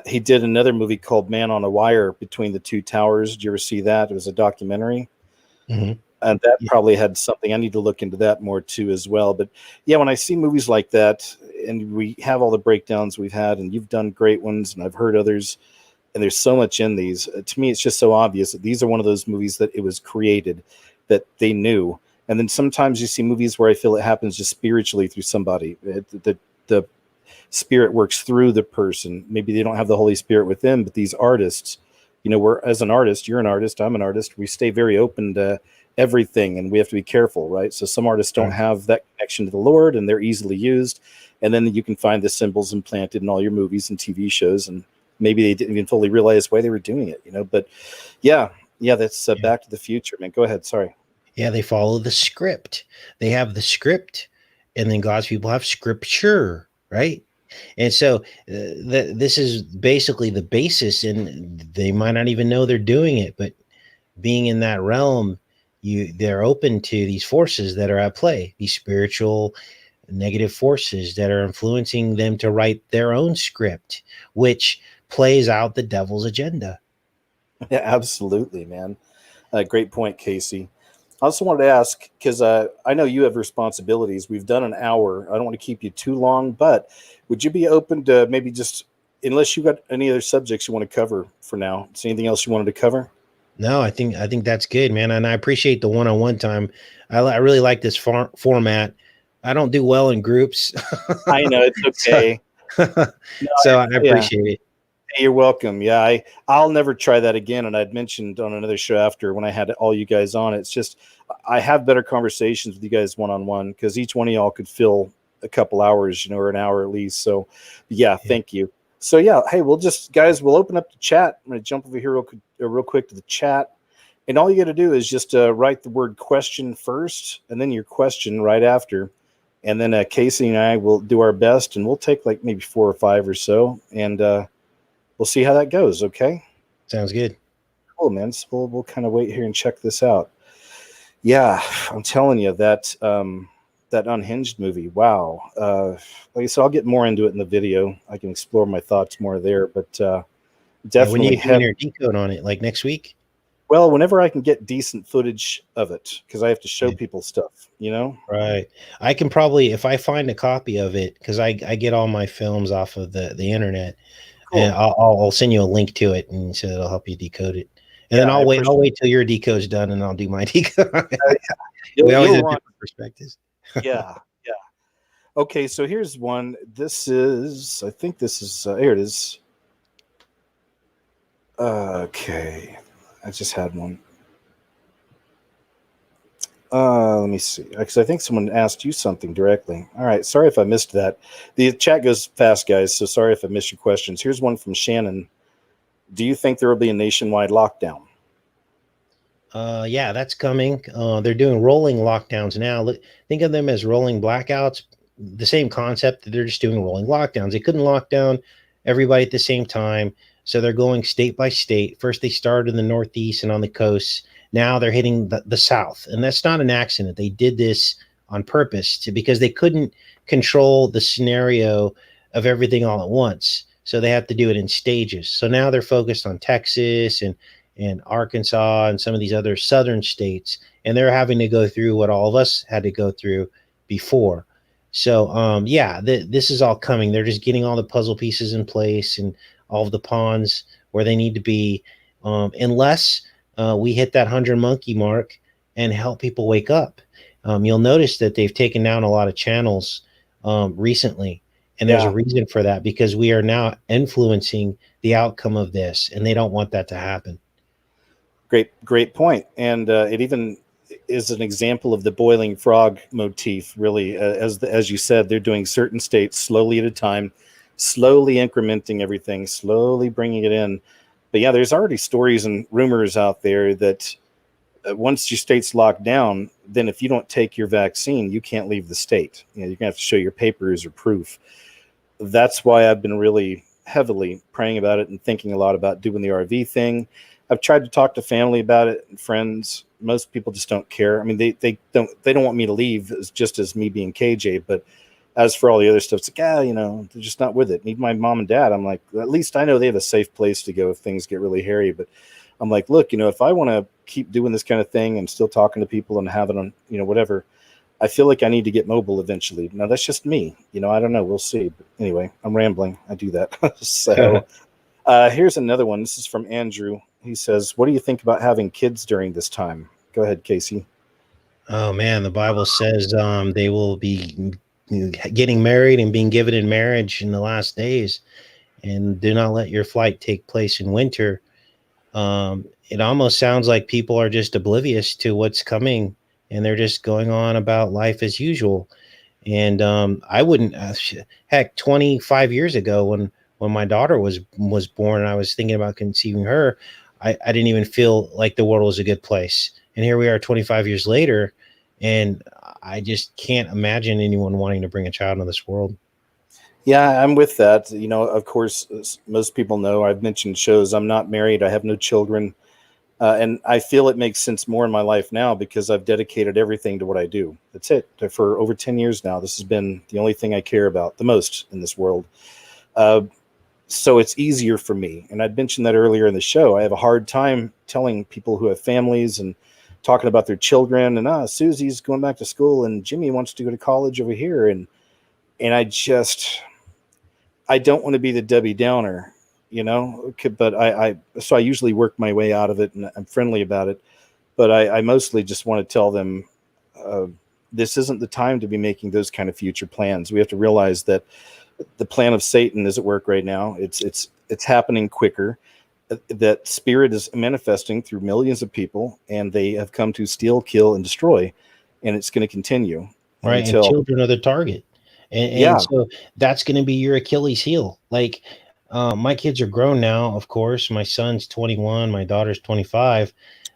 He did another movie called Man on a Wire, Between the Two Towers. Did you ever see that? It was a documentary. Mhm. And that Yeah. probably had something. I need to look into that more too as well. But yeah, when I see movies like that, and we have all the breakdowns we've had, and you've done great ones, and I've heard others, and there's so much in these. To me, it's just so obvious that these are one of those movies that it was created, that they knew. And then sometimes you see movies where I feel it happens just spiritually through somebody. The spirit works through the person. Maybe they don't have the Holy Spirit within, but these artists, we're, as an artist, you're an artist, I'm an artist, we stay very open to everything, and we have to be careful, right? So some artists don't Right. have that connection to the Lord, and they're easily used. And then you can find the symbols implanted in all your movies and TV shows, and maybe they didn't even fully realize why they were doing it. But yeah, that's Yeah. Back to the Future, man. Go ahead. Sorry. Yeah, they follow the script. They have the script, and then God's people have scripture, right? And so this is basically the basis, and they might not even know they're doing it, but being in that realm, they're open to these forces that are at play, these spiritual negative forces that are influencing them to write their own script, which plays out the devil's agenda. Yeah, absolutely, man. Great point, Casey. I also wanted to ask because I know you have responsibilities. We've done an hour. I don't want to keep you too long, but would you be open to maybe just, unless you got any other subjects you want to cover for now? Is there anything else you wanted to cover? No, I think that's good, man, and I appreciate the one-on-one time. I really like this format. I don't do well in groups, I know it's so okay. No, so I yeah. appreciate it. You're welcome. Yeah, I'll never try that again. And I'd mentioned on another show after when I had all you guys on, it's just I have better conversations with you guys one on one because each one of y'all could fill a couple hours, or an hour at least. So, yeah, Yeah. thank you. So yeah, hey, we'll open up the chat. I'm gonna jump over here real quick to the chat, and all you got to do is just write the word question first, and then your question right after, and then Casey and I will do our best, and we'll take like maybe 4 or 5 or so, and we'll see how that goes. Okay. Sounds good. Cool, man. So we'll kind of wait here and check this out. Yeah, I'm telling you that Unhinged movie. Wow. Like I said, I'll get more into it in the video. I can explore my thoughts more there, but Yeah, when definitely you doing have. your decode on it, like next week? Well, whenever I can get decent footage of it, because I have to show Yeah. people stuff. Right. I can probably, if I find a copy of it, because I get all my films off of the internet, and Cool. I'll send you a link to it, and so it'll help you decode it. And Yeah, then I I'll appreciate. wait till your decode's done, and I'll do my decode. We always You'll have run. different perspectives. Yeah, yeah. Okay, so here's one. I think this is. Here it is. Okay, I just had one. Let me see. Because I think someone asked you something directly. All right. Sorry if I missed that. The chat goes fast, guys. So sorry if I missed your questions. Here's one from Shannon. Do you think there will be a nationwide lockdown? Yeah, that's coming. They're doing rolling lockdowns now. Think of them as rolling blackouts. The same concept. They're just doing rolling lockdowns. They couldn't lock down everybody at the same time, so they're going state by state. First, they started in the Northeast and on the coasts. Now they're hitting the South, and that's not an accident. They did this on purpose because they couldn't control the scenario of everything all at once. So they have to do it in stages. So now they're focused on Texas and Arkansas and some of these other southern states, and they're having to go through what all of us had to go through before. So, yeah, this is all coming. They're just getting all the puzzle pieces in place and all of the pawns where they need to be, unless we hit that 100 monkey mark and help people wake up. You'll notice that they've taken down a lot of channels recently, and there's a Yeah. reason for that because we are now influencing the outcome of this, and they don't want that to happen. Great point. And it even is an example of the boiling frog motif, really. As you said, they're doing certain states slowly at a time, slowly incrementing everything, slowly bringing it in. But yeah, there's already stories and rumors out there that once your state's locked down, then if you don't take your vaccine, you can't leave the state. You're going to have to show your papers or proof. That's why I've been really heavily praying about it and thinking a lot about doing the RV thing. I've tried to talk to family about it and friends. Most people just don't care. I mean, they don't want me to leave just as me being KJ. But as for all the other stuff, it's like, they're just not with it. Need my mom and dad. I'm like, at least I know they have a safe place to go if things get really hairy. But I'm like, look, if I want to keep doing this kind of thing and still talking to people and having them, whatever, I feel like I need to get mobile eventually. Now that's just me. I don't know. We'll see. But anyway, I'm rambling. I do that. So here's another one. This is from Andrew. He says, what do you think about having kids during this time? Go ahead, Casey. Oh man, the Bible says they will be getting married and being given in marriage in the last days, and do not let your flight take place in winter. It almost sounds like people are just oblivious to what's coming, and they're just going on about life as usual. And I wouldn't, heck, 25 years ago when my daughter was born, and I was thinking about conceiving her, I didn't even feel like the world was a good place. And here we are 25 years later, and I just can't imagine anyone wanting to bring a child into this world. Yeah, I'm with that. Of course, most people know I've mentioned shows. I'm not married. I have no children. And I feel it makes sense more in my life now because I've dedicated everything to what I do. That's it. For over 10 years now, this has been the only thing I care about the most in this world. So it's easier for me. And I'd mentioned that earlier in the show. I have a hard time telling people who have families and talking about their children and Susie's going back to school and Jimmy wants to go to college over here. And I don't want to be the Debbie Downer, but so I usually work my way out of it and I'm friendly about it. But I mostly just want to tell them, this isn't the time to be making those kind of future plans. We have to realize that the plan of Satan is at work right now. It's happening quicker. That spirit is manifesting through millions of people, and they have come to steal, kill, and destroy, and it's going to continue. Right, and children are the target, and so that's going to be your Achilles heel. Like, my kids are grown now, of course. My son's 21, my daughter's 25,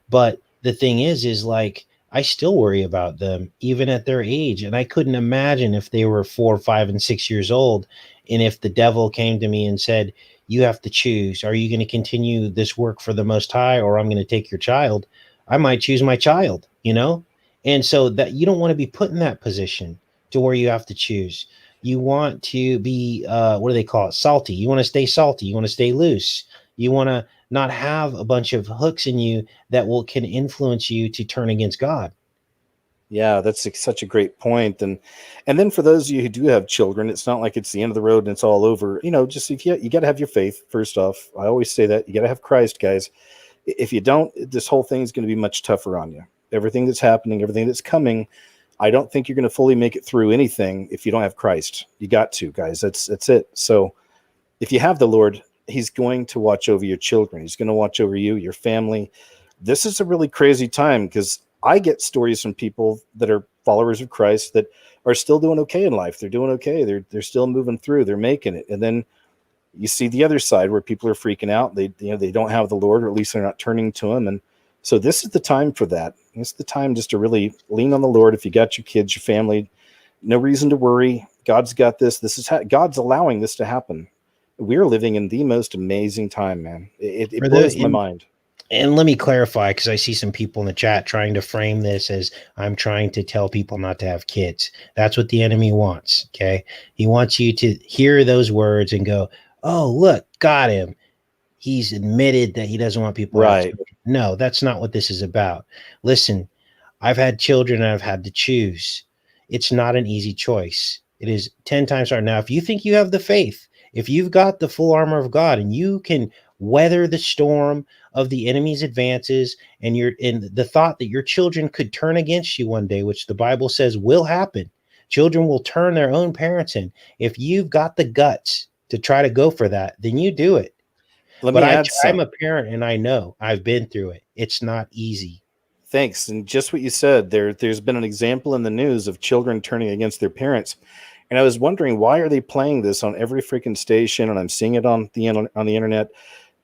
but the thing is like, I still worry about them even at their age. And I couldn't imagine if they were 4, 5, and 6 years old. And if the devil came to me and said, you have to choose, are you going to continue this work for the Most High, or I'm going to take your child? I might choose my child, And so that you don't want to be put in that position to where you have to choose. You want to be, what do they call it? Salty. You want to stay salty. You want to stay loose. You want to not have a bunch of hooks in you that can influence you to turn against God. Yeah, that's such a great point. And then for those of you who do have children, it's not like it's the end of the road and it's all over. Just if you got to have your faith first off. I always say that you got to have Christ, guys. If you don't, this whole thing is going to be much tougher on you. Everything that's happening, everything that's coming, I don't think you're going to fully make it through anything if you don't have Christ. You got to, guys. That's it. So if you have the Lord, he's going to watch over your children. He's going to watch over you, your family. This is a really crazy time because I get stories from people that are followers of Christ that are still doing okay in life. They're doing okay. They're still moving through. They're making it. And then you see the other side where people are freaking out. They don't have the Lord, or at least they're not turning to him. And so this is the time for that. It's the time just to really lean on the Lord. If you got your kids, your family, no reason to worry. God's got this. This is God's allowing this to happen. We're living in the most amazing time, man. It blows my mind. And let me clarify, because I see some people in the chat trying to frame this as I'm trying to tell people not to have kids. That's what the enemy wants, okay? He wants you to hear those words and go, oh, look, got him. He's admitted that he doesn't want people to have children. No, that's not what this is about. Listen, I've had children and I've had to choose. It's not an easy choice. It is 10 times harder. Now, if you think you have the faith, if you've got the full armor of God and you can weather the storm of the enemy's advances, and you're in the thought that your children could turn against you one day, which the Bible says will happen. Children will turn their own parents in. If you've got the guts to try to go for that, then you do it. I'm a parent and I know I've been through it. It's not easy. Thanks. And just what you said, there's been an example in the news of children turning against their parents. And I was wondering, why are they playing this on every freaking station? And I'm seeing it on the internet.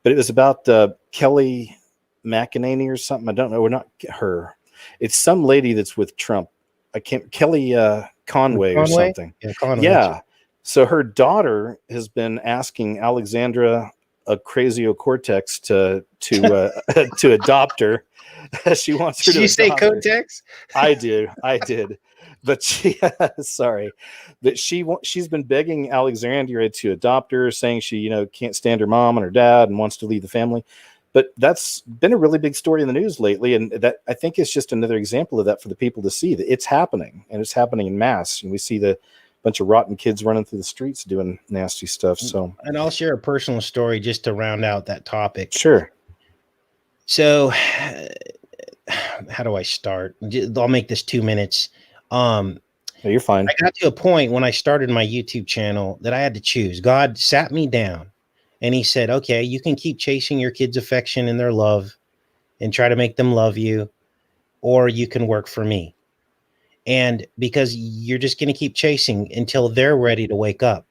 But it was about Kelly McEnany or something. I don't know. We're not her. It's some lady that's with Trump. Kelly Conway or something. Yeah, Conway. Yeah. So her daughter has been asking Alexandra Ocasio-Cortez to adopt her. She wants her to. Did you say Cortex? I did. But she's been begging Alexandria to adopt her, saying she, can't stand her mom and her dad and wants to leave the family. But that's been a really big story in the news lately. And that, I think, is just another example of that for the people to see that it's happening, and it's happening in mass. And we see the bunch of rotten kids running through the streets doing nasty stuff. So, and I'll share a personal story just to round out that topic. Sure. So how do I start? I'll make this 2 minutes. No, you're fine. I got to a point when I started my YouTube channel that I had to choose. God sat me down and he said, okay, you can keep chasing your kids' affection and their love and try to make them love you, or you can work for me. And because you're just going to keep chasing until they're ready to wake up.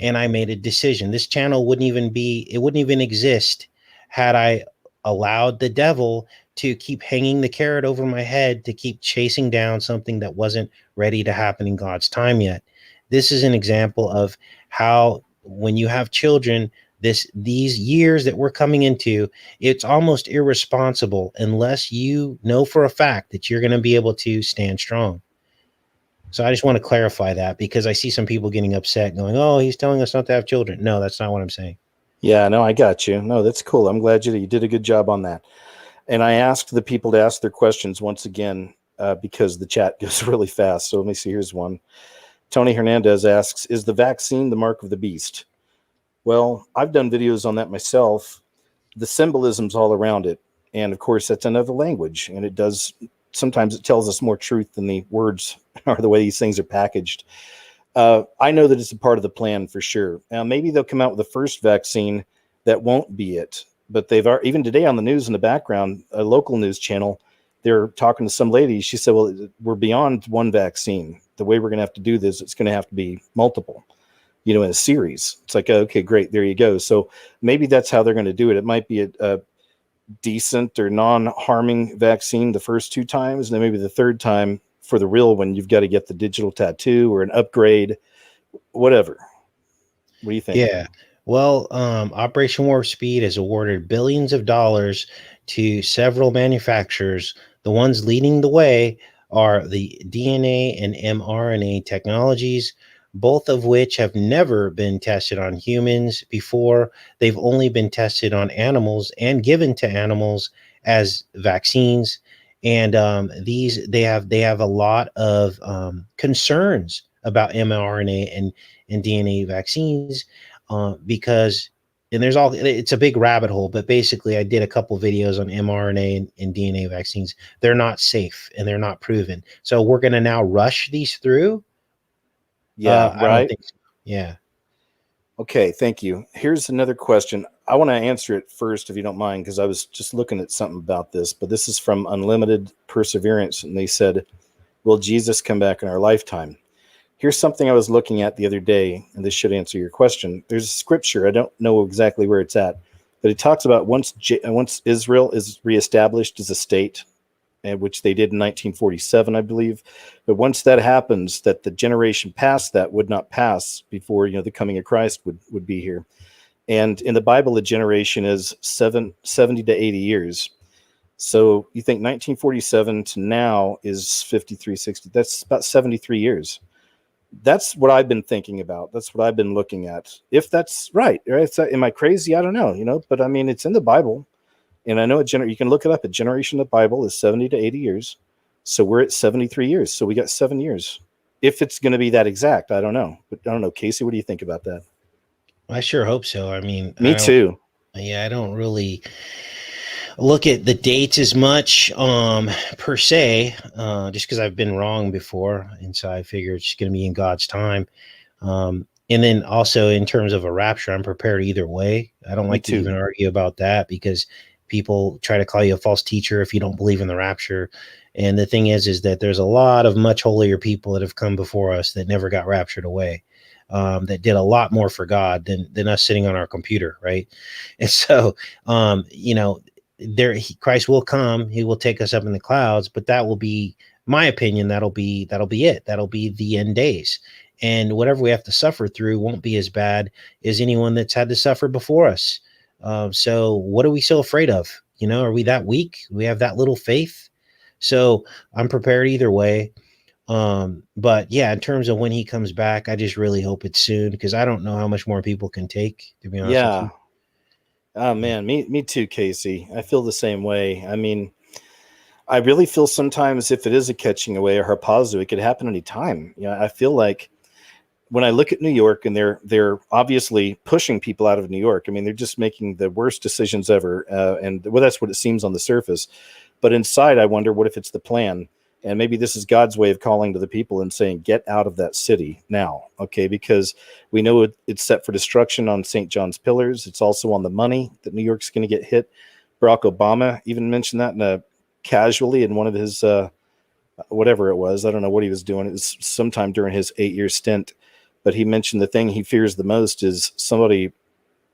And I made a decision. This channel wouldn't even exist had I allowed the devil to keep hanging the carrot over my head, to keep chasing down something that wasn't ready to happen in God's time yet. This is an example of how, when you have children, these years that we're coming into, it's almost irresponsible unless you know for a fact that you're going to be able to stand strong. So I just want to clarify that, because I see some people getting upset going, oh, he's telling us not to have children. No, that's not what I'm saying. Yeah, no, I got you. No, that's cool. I'm glad you did a good job on that. And I asked the people to ask their questions once again, because the chat goes really fast. So let me see. Here's one. Tony Hernandez asks, is the vaccine the mark of the beast? Well, I've done videos on that myself. The symbolism's all around it. And of course, that's another language. And it does, sometimes it tells us more truth than the words or the way these things are packaged. I know that it's a part of the plan for sure. Now, maybe they'll come out with the first vaccine that won't be it. But they've even today on the news in the background, a local news channel, they're talking to some lady. She said, well, we're beyond one vaccine. The way we're going to have to do this, it's going to have to be multiple, in a series. It's like, okay, great. There you go. So maybe that's how they're going to do it. It might be a decent or non-harming vaccine the first 2 times. And then maybe the third time for the real one, you've got to get the digital tattoo or an upgrade, whatever. What do you think? Yeah. Well, Operation Warp Speed has awarded billions of dollars to several manufacturers. The ones leading the way are the DNA and mRNA technologies, both of which have never been tested on humans before. They've only been tested on animals and given to animals as vaccines. And they have a lot of concerns about mRNA and DNA vaccines, because, and it's a big rabbit hole, but basically I did a couple videos on mRNA and DNA vaccines. They're not safe and they're not proven. So we're going to now rush these through. Yeah, right. I don't think so. Yeah. Okay, thank you. Here's another question. I want to answer it first, if you don't mind, because I was just looking at something about this, but this is from Unlimited Perseverance, and they said, will Jesus come back in our lifetime? Here's something I was looking at the other day, and this should answer your question. There's a scripture. I don't know exactly where it's at, but it talks about once Israel is reestablished as a state, and which they did in 1947, I believe. But once that happens, that the generation past that would not pass before, the coming of Christ would be here. And in the Bible, the generation is 70 to 80 years. So you think 1947 to now is 53, 60. That's about 73 years. That's what I've been thinking about. That's what I've been looking at. If that's right. Am I crazy? I don't know, but I mean, it's in the Bible. And I know you can look it up. A generation of the Bible is 70 to 80 years. So we're at 73 years. So we got 7 years. If it's going to be that exact, I don't know. But I don't know. Casey, what do you think about that? I sure hope so. I mean, me too. Yeah, I don't really look at the dates as much per se, just because I've been wrong before. And so I figure it's going to be in God's time. And then also in terms of a rapture, I'm prepared either way. I don't like to even argue about that, because people try to call you a false teacher if you don't believe in the rapture. And the thing is that there's a lot of much holier people that have come before us that never got raptured away, that did a lot more for God than us sitting on our computer, right? And so, Christ will come. He will take us up in the clouds, but that will be, my opinion, that'll be it. That'll be the end days. And whatever we have to suffer through won't be as bad as anyone that's had to suffer before us. So what are we so afraid of? Are we that weak? We have that little faith? So I'm prepared either way. But yeah, in terms of when he comes back, I just really hope it's soon, because I don't know how much more people can take, to be honest with you. Oh man, me too, Casey. I feel the same way. I mean, I really feel sometimes if it is a catching away or harpazo, it could happen anytime. I feel like when I look at New York, and they're obviously pushing people out of New York. I mean, they're just making the worst decisions ever, and well, that's what it seems on the surface. But inside, I wonder, what if it's the plan? And maybe this is God's way of calling to the people and saying, get out of that city now, okay? Because we know it's set for destruction on St. John's Pillars. It's also on the money that New York's going to get hit. Barack Obama even mentioned that casually in one of his, whatever it was. I don't know what he was doing. It was sometime during his 8-year stint. But he mentioned the thing he fears the most is somebody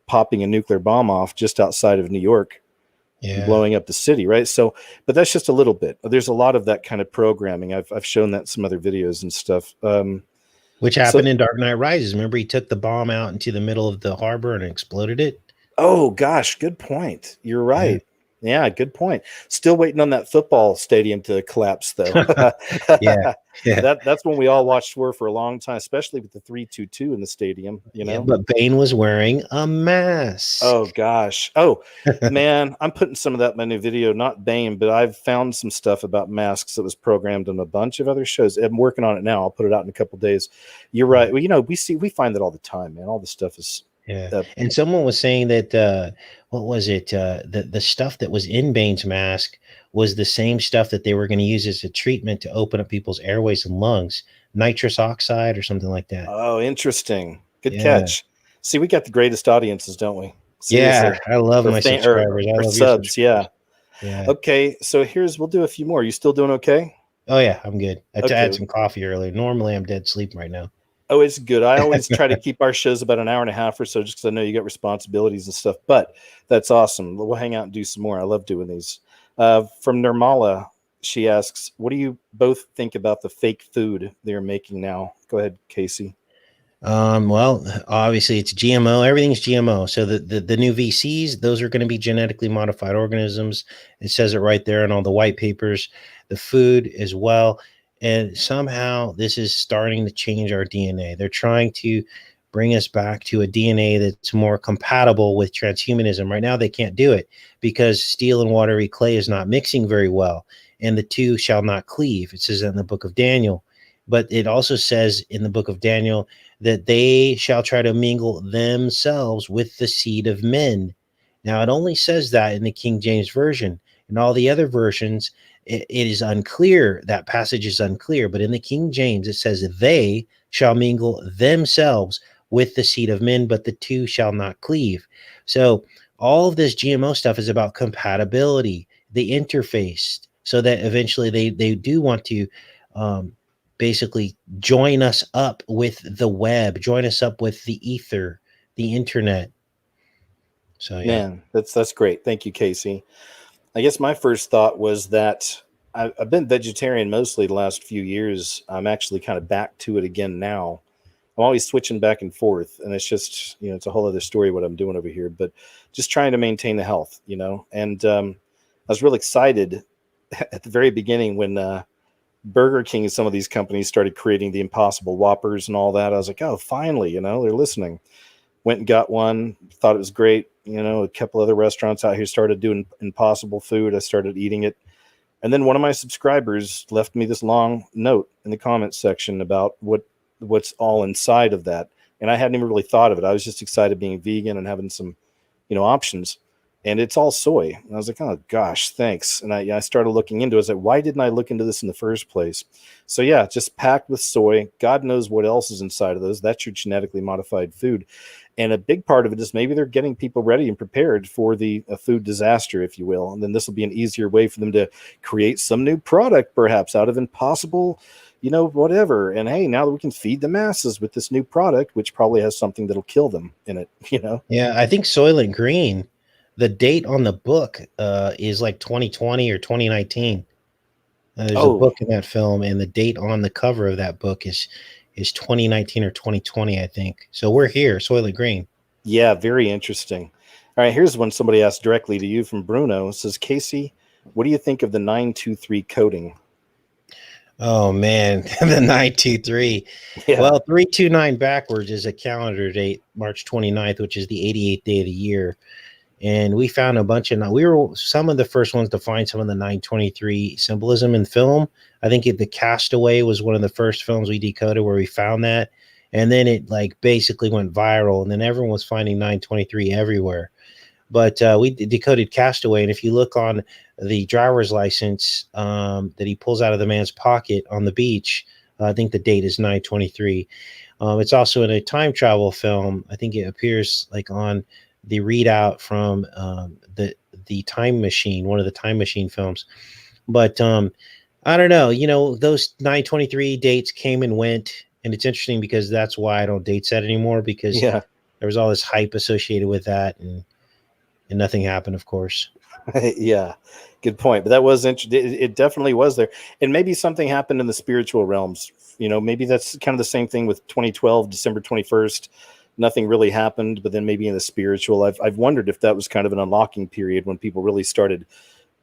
popping a nuclear bomb off just outside of New York. Yeah. Blowing up the city, right? So, but that's just a little bit. There's a lot of that kind of programming. I've shown that in some other videos and stuff. which So, happened in Dark Knight Rises. Remember, he took the bomb out into the middle of the harbor and exploded it. oh gosh, good point. You're Yeah, right. Yeah, good point. Still waiting on that football stadium to collapse, though. yeah, yeah. That's when we all watched for a long time, especially with the 3-2-2 in the stadium. You Yeah, know. but Bane was wearing a mask. Oh gosh. Oh man, I'm putting some of that in my new video. Not Bane, but I've found some stuff about masks that was programmed in a bunch of other shows. I'm working on it now. I'll put it out in a couple days. You're right. Well, we find that all the time, man. All the stuff is. Yeah. Uh, And someone was saying that what was it? The stuff that was in Bane's mask was the same stuff that they were going to use as a treatment to open up people's airways and lungs, nitrous oxide or something like that. oh, interesting. Good Yeah. catch. See, we got the greatest audiences, don't we? Yeah, Seriously, I love or my fan, subscribers. I or love your subs. Yeah. subscribers. Yeah. Okay. So we'll do a few more. You still doing okay? Oh yeah, I'm good. I had Okay. some coffee earlier. Normally I'm dead sleep right now. Oh, it's good. I always try to keep our shows about an hour and a half or so, just because I know you got responsibilities and stuff. But that's awesome. We'll hang out and do some more. I love doing these. From Nirmala, she asks, "What do you both think about the fake food they're making now?" Go ahead, Casey. Well, obviously it's GMO. Everything's GMO. So the new VCs, those are going to be genetically modified organisms. It says it right there in all the white papers. The food as well, and somehow this is starting to change our DNA. They're trying to bring us back to a DNA that's more compatible with transhumanism. Right now, they can't do it because steel and watery clay is not mixing very well, and the two shall not cleave. It says that in the book of Daniel, but it also says in the book of Daniel that they shall try to mingle themselves with the seed of men. Now, it only says that in the King James Version. In all the other versions, it is unclear. That passage is unclear. But in the King James, it says, they shall mingle themselves with the seed of men, but the two shall not cleave. So, all of this GMO stuff is about compatibility, the interface, so that eventually they do want to um, basically join us up with the web, join us up with the ether, the internet. So yeah. Man, that's great. Thank you, Casey. I guess my first thought was that I've been vegetarian mostly the last few years. I'm actually kind of back to it again now. I'm always switching back and forth, and it's just, it's a whole other story what I'm doing over here, but just trying to maintain the health, And I was really excited at the very beginning when Burger King and some of these companies started creating the Impossible Whoppers and all that. I was like, oh, finally, they're listening. Went and got one, thought it was great. A couple other restaurants out here started doing Impossible food. I started eating it. And then one of my subscribers left me this long note in the comments section about what's all inside of that. And I hadn't even really thought of it. I was just excited being vegan and having some, options. And it's all soy. And I was like, oh gosh, thanks. And I started looking into it. I was like, why didn't I look into this in the first place? So yeah, just packed with soy. God knows what else is inside of those. That's your genetically modified food. And a big part of it is maybe they're getting people ready and prepared for the food disaster, if you will. And then this will be an easier way for them to create some new product, perhaps out of impossible, whatever. And hey, now that we can feed the masses with this new product, which probably has something that'll kill them in it, Yeah, I think Soylent Green, the date on the book is like 2020 or 2019. There's a Oh, book in that film, and the date on the cover of that book is 2019 or 2020, I think. So we're here, Soylent Green. yeah, very interesting. All right, here's one somebody asked directly to you from Bruno. It says, Casey, what do you think of the 923 coding? Oh man, the 923. Yeah. Well, 329 backwards is a calendar date, March 29th, which is the 88th day of the year. And we found a bunch of, we were some of the first ones to find some of the 923 symbolism in film. I think The Castaway was one of the first films we decoded where we found that. And then it like basically went viral, and then everyone was finding 923 everywhere. But we decoded Castaway, and if you look on the driver's license that he pulls out of the man's pocket on the beach, I think the date is 923. It's also in a time travel film. I think it appears like on the readout from the Time Machine, one of the Time Machine films. But I don't know. Those 923 dates came and went, and it's interesting because that's why I don't date set anymore, because Yeah. there was all this hype associated with that, and nothing happened, of course. Yeah, good point. But that was interesting. It definitely was there. And maybe something happened in the spiritual realms You know, maybe that's kind of the same thing with 2012, December 21st. Nothing really happened, but then maybe in the spiritual, I've wondered if that was kind of an unlocking period when people really started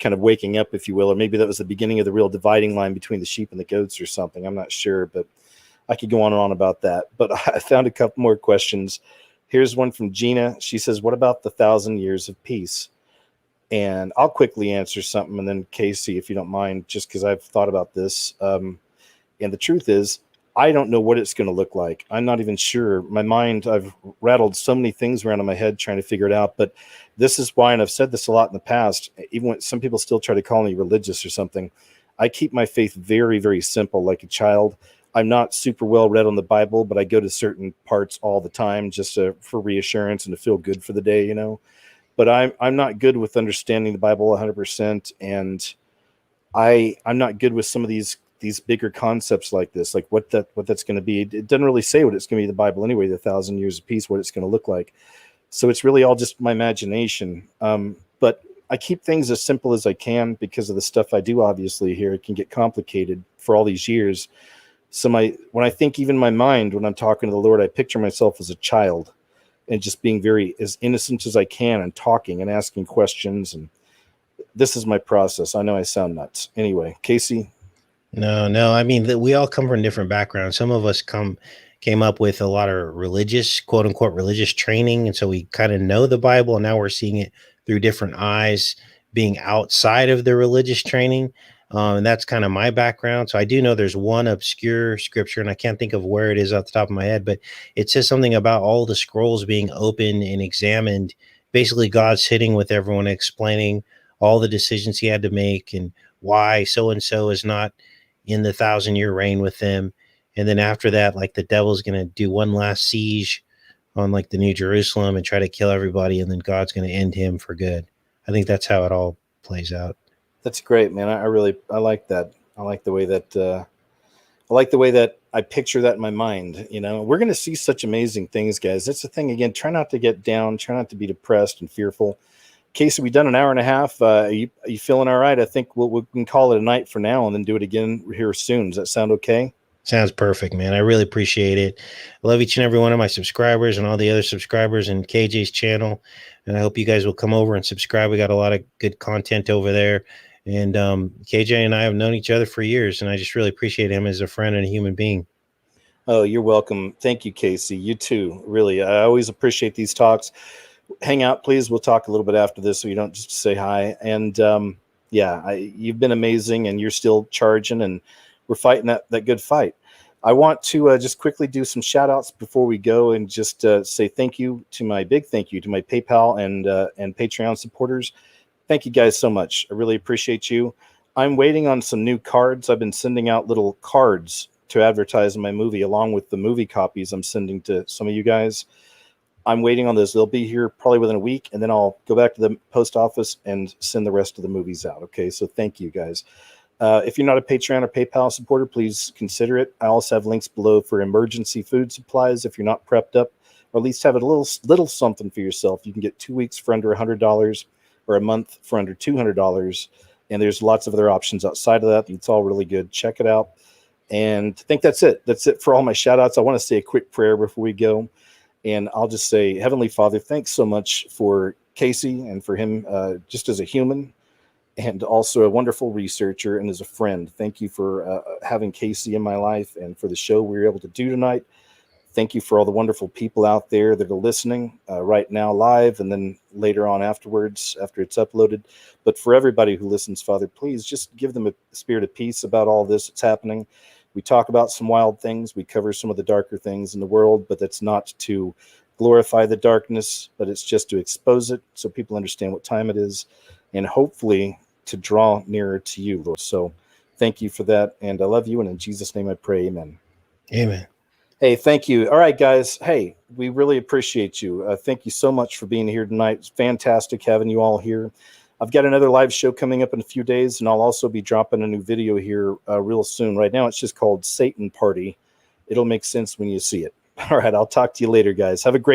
kind of waking up, if you will, or maybe that was the beginning of the real dividing line between the sheep and the goats or something. I'm not sure, but I could go on and on about that. But I found a couple more questions. Here's one from Gina. She says, what about the 1,000 years of peace? And I'll quickly answer something, and then Casey, if you don't mind, just because I've thought about this. And the truth is, I don't know what it's going to look like. I'm not even sure. My mind, I've rattled so many things around in my head trying to figure it out. But this is why, and I've said this a lot in the past, even when some people still try to call me religious or something, I keep my faith very, very simple, like a child. I'm not super well read on the Bible, but I go to certain parts all the time just for reassurance and to feel good for the day, you know. But I'm not good with understanding the Bible 100%, and I'm not good with some of these bigger concepts like this, like what that's going to be. It doesn't really say what it's going to be in the Bible anyway, the 1,000 years of peace, what it's going to look like. So it's really all just my imagination. But I keep things as simple as I can because of the stuff I do. Obviously, here it can get complicated for all these years. So when I think, even my mind, when I'm talking to the Lord, I picture myself as a child and just being very as innocent as I can and talking and asking questions. And this is my process. I know I sound nuts. Anyway, Casey. No. I mean, we all come from different backgrounds. Some of us came up with a lot of religious, quote unquote, religious training. And so we kind of know the Bible, and now we're seeing it through different eyes, being outside of the religious training. And that's kind of my background. So I do know there's one obscure scripture, and I can't think of where it is off the top of my head, but it says something about all the scrolls being opened and examined. Basically, God sitting with everyone, explaining all the decisions he had to make and why so-and-so is not in the 1,000-year reign with them. And then after that, like, the devil's going to do one last siege on like the New Jerusalem and try to kill everybody. And then God's going to end him for good. I think that's how it all plays out. That's great, man. I like that. I like the way that I picture that in my mind. You know, we're going to see such amazing things, guys. That's the thing. Again, try not to get down, try not to be depressed and fearful. Casey, we've done an hour and a half. Are you feeling all right? I think we can call it a night for now and then do it again here soon. Does that sound okay? Sounds perfect, man. I really appreciate it. I love each and every one of my subscribers and all the other subscribers in KJ's channel. And I hope you guys will come over and subscribe. We got a lot of good content over there. And KJ and I have known each other for years, and I just really appreciate him as a friend and a human being. Oh, you're welcome. Thank you, Casey. You too. Really, I always appreciate these talks. Hang out, please. We'll talk a little bit after this, so you don't just say hi. And you've been amazing, and you're still charging, and we're fighting that good fight. I want to just quickly do some shout outs before we go, and just say thank you to my PayPal and Patreon supporters. Thank you guys so much. I really appreciate you. I'm waiting on some new cards. I've been sending out little cards to advertise in my movie, along with the movie copies I'm sending to some of you guys. I'm waiting on those. They'll be here probably within a week, and then I'll go back to the post office and send the rest of the movies out. Okay, so thank you guys. If you're not a Patreon or PayPal supporter, please consider it. I also have links below for emergency food supplies if you're not prepped up, or at least have a little something for yourself. You can get 2 weeks for under $100 or a month for under $200. And there's lots of other options outside of that. It's all really good. Check it out. And I think that's it. That's it for all my shout outs. I want to say a quick prayer before we go. And I'll just say, Heavenly Father, thanks so much for Casey and for him just as a human, and also a wonderful researcher and as a friend. Thank you for having Casey in my life, and for the show we were able to do tonight. Thank you for all the wonderful people out there that are listening right now live, and then later on afterwards, after it's uploaded. But for everybody who listens, Father, please just give them a spirit of peace about all this that's happening. We talk about some wild things. We cover some of the darker things in the world, but that's not to glorify the darkness, but it's just to expose it so people understand what time it is, and hopefully to draw nearer to you, Lord. So thank you for that. And I love you. And in Jesus' name I pray, amen. Amen. Hey, thank you. All right, guys. Hey, we really appreciate you. Thank you so much for being here tonight. It's fantastic having you all here. I've got another live show coming up in a few days, and I'll also be dropping a new video here real soon. Right now, it's just called Satan Party. It'll make sense when you see it. All right, I'll talk to you later, guys. Have a great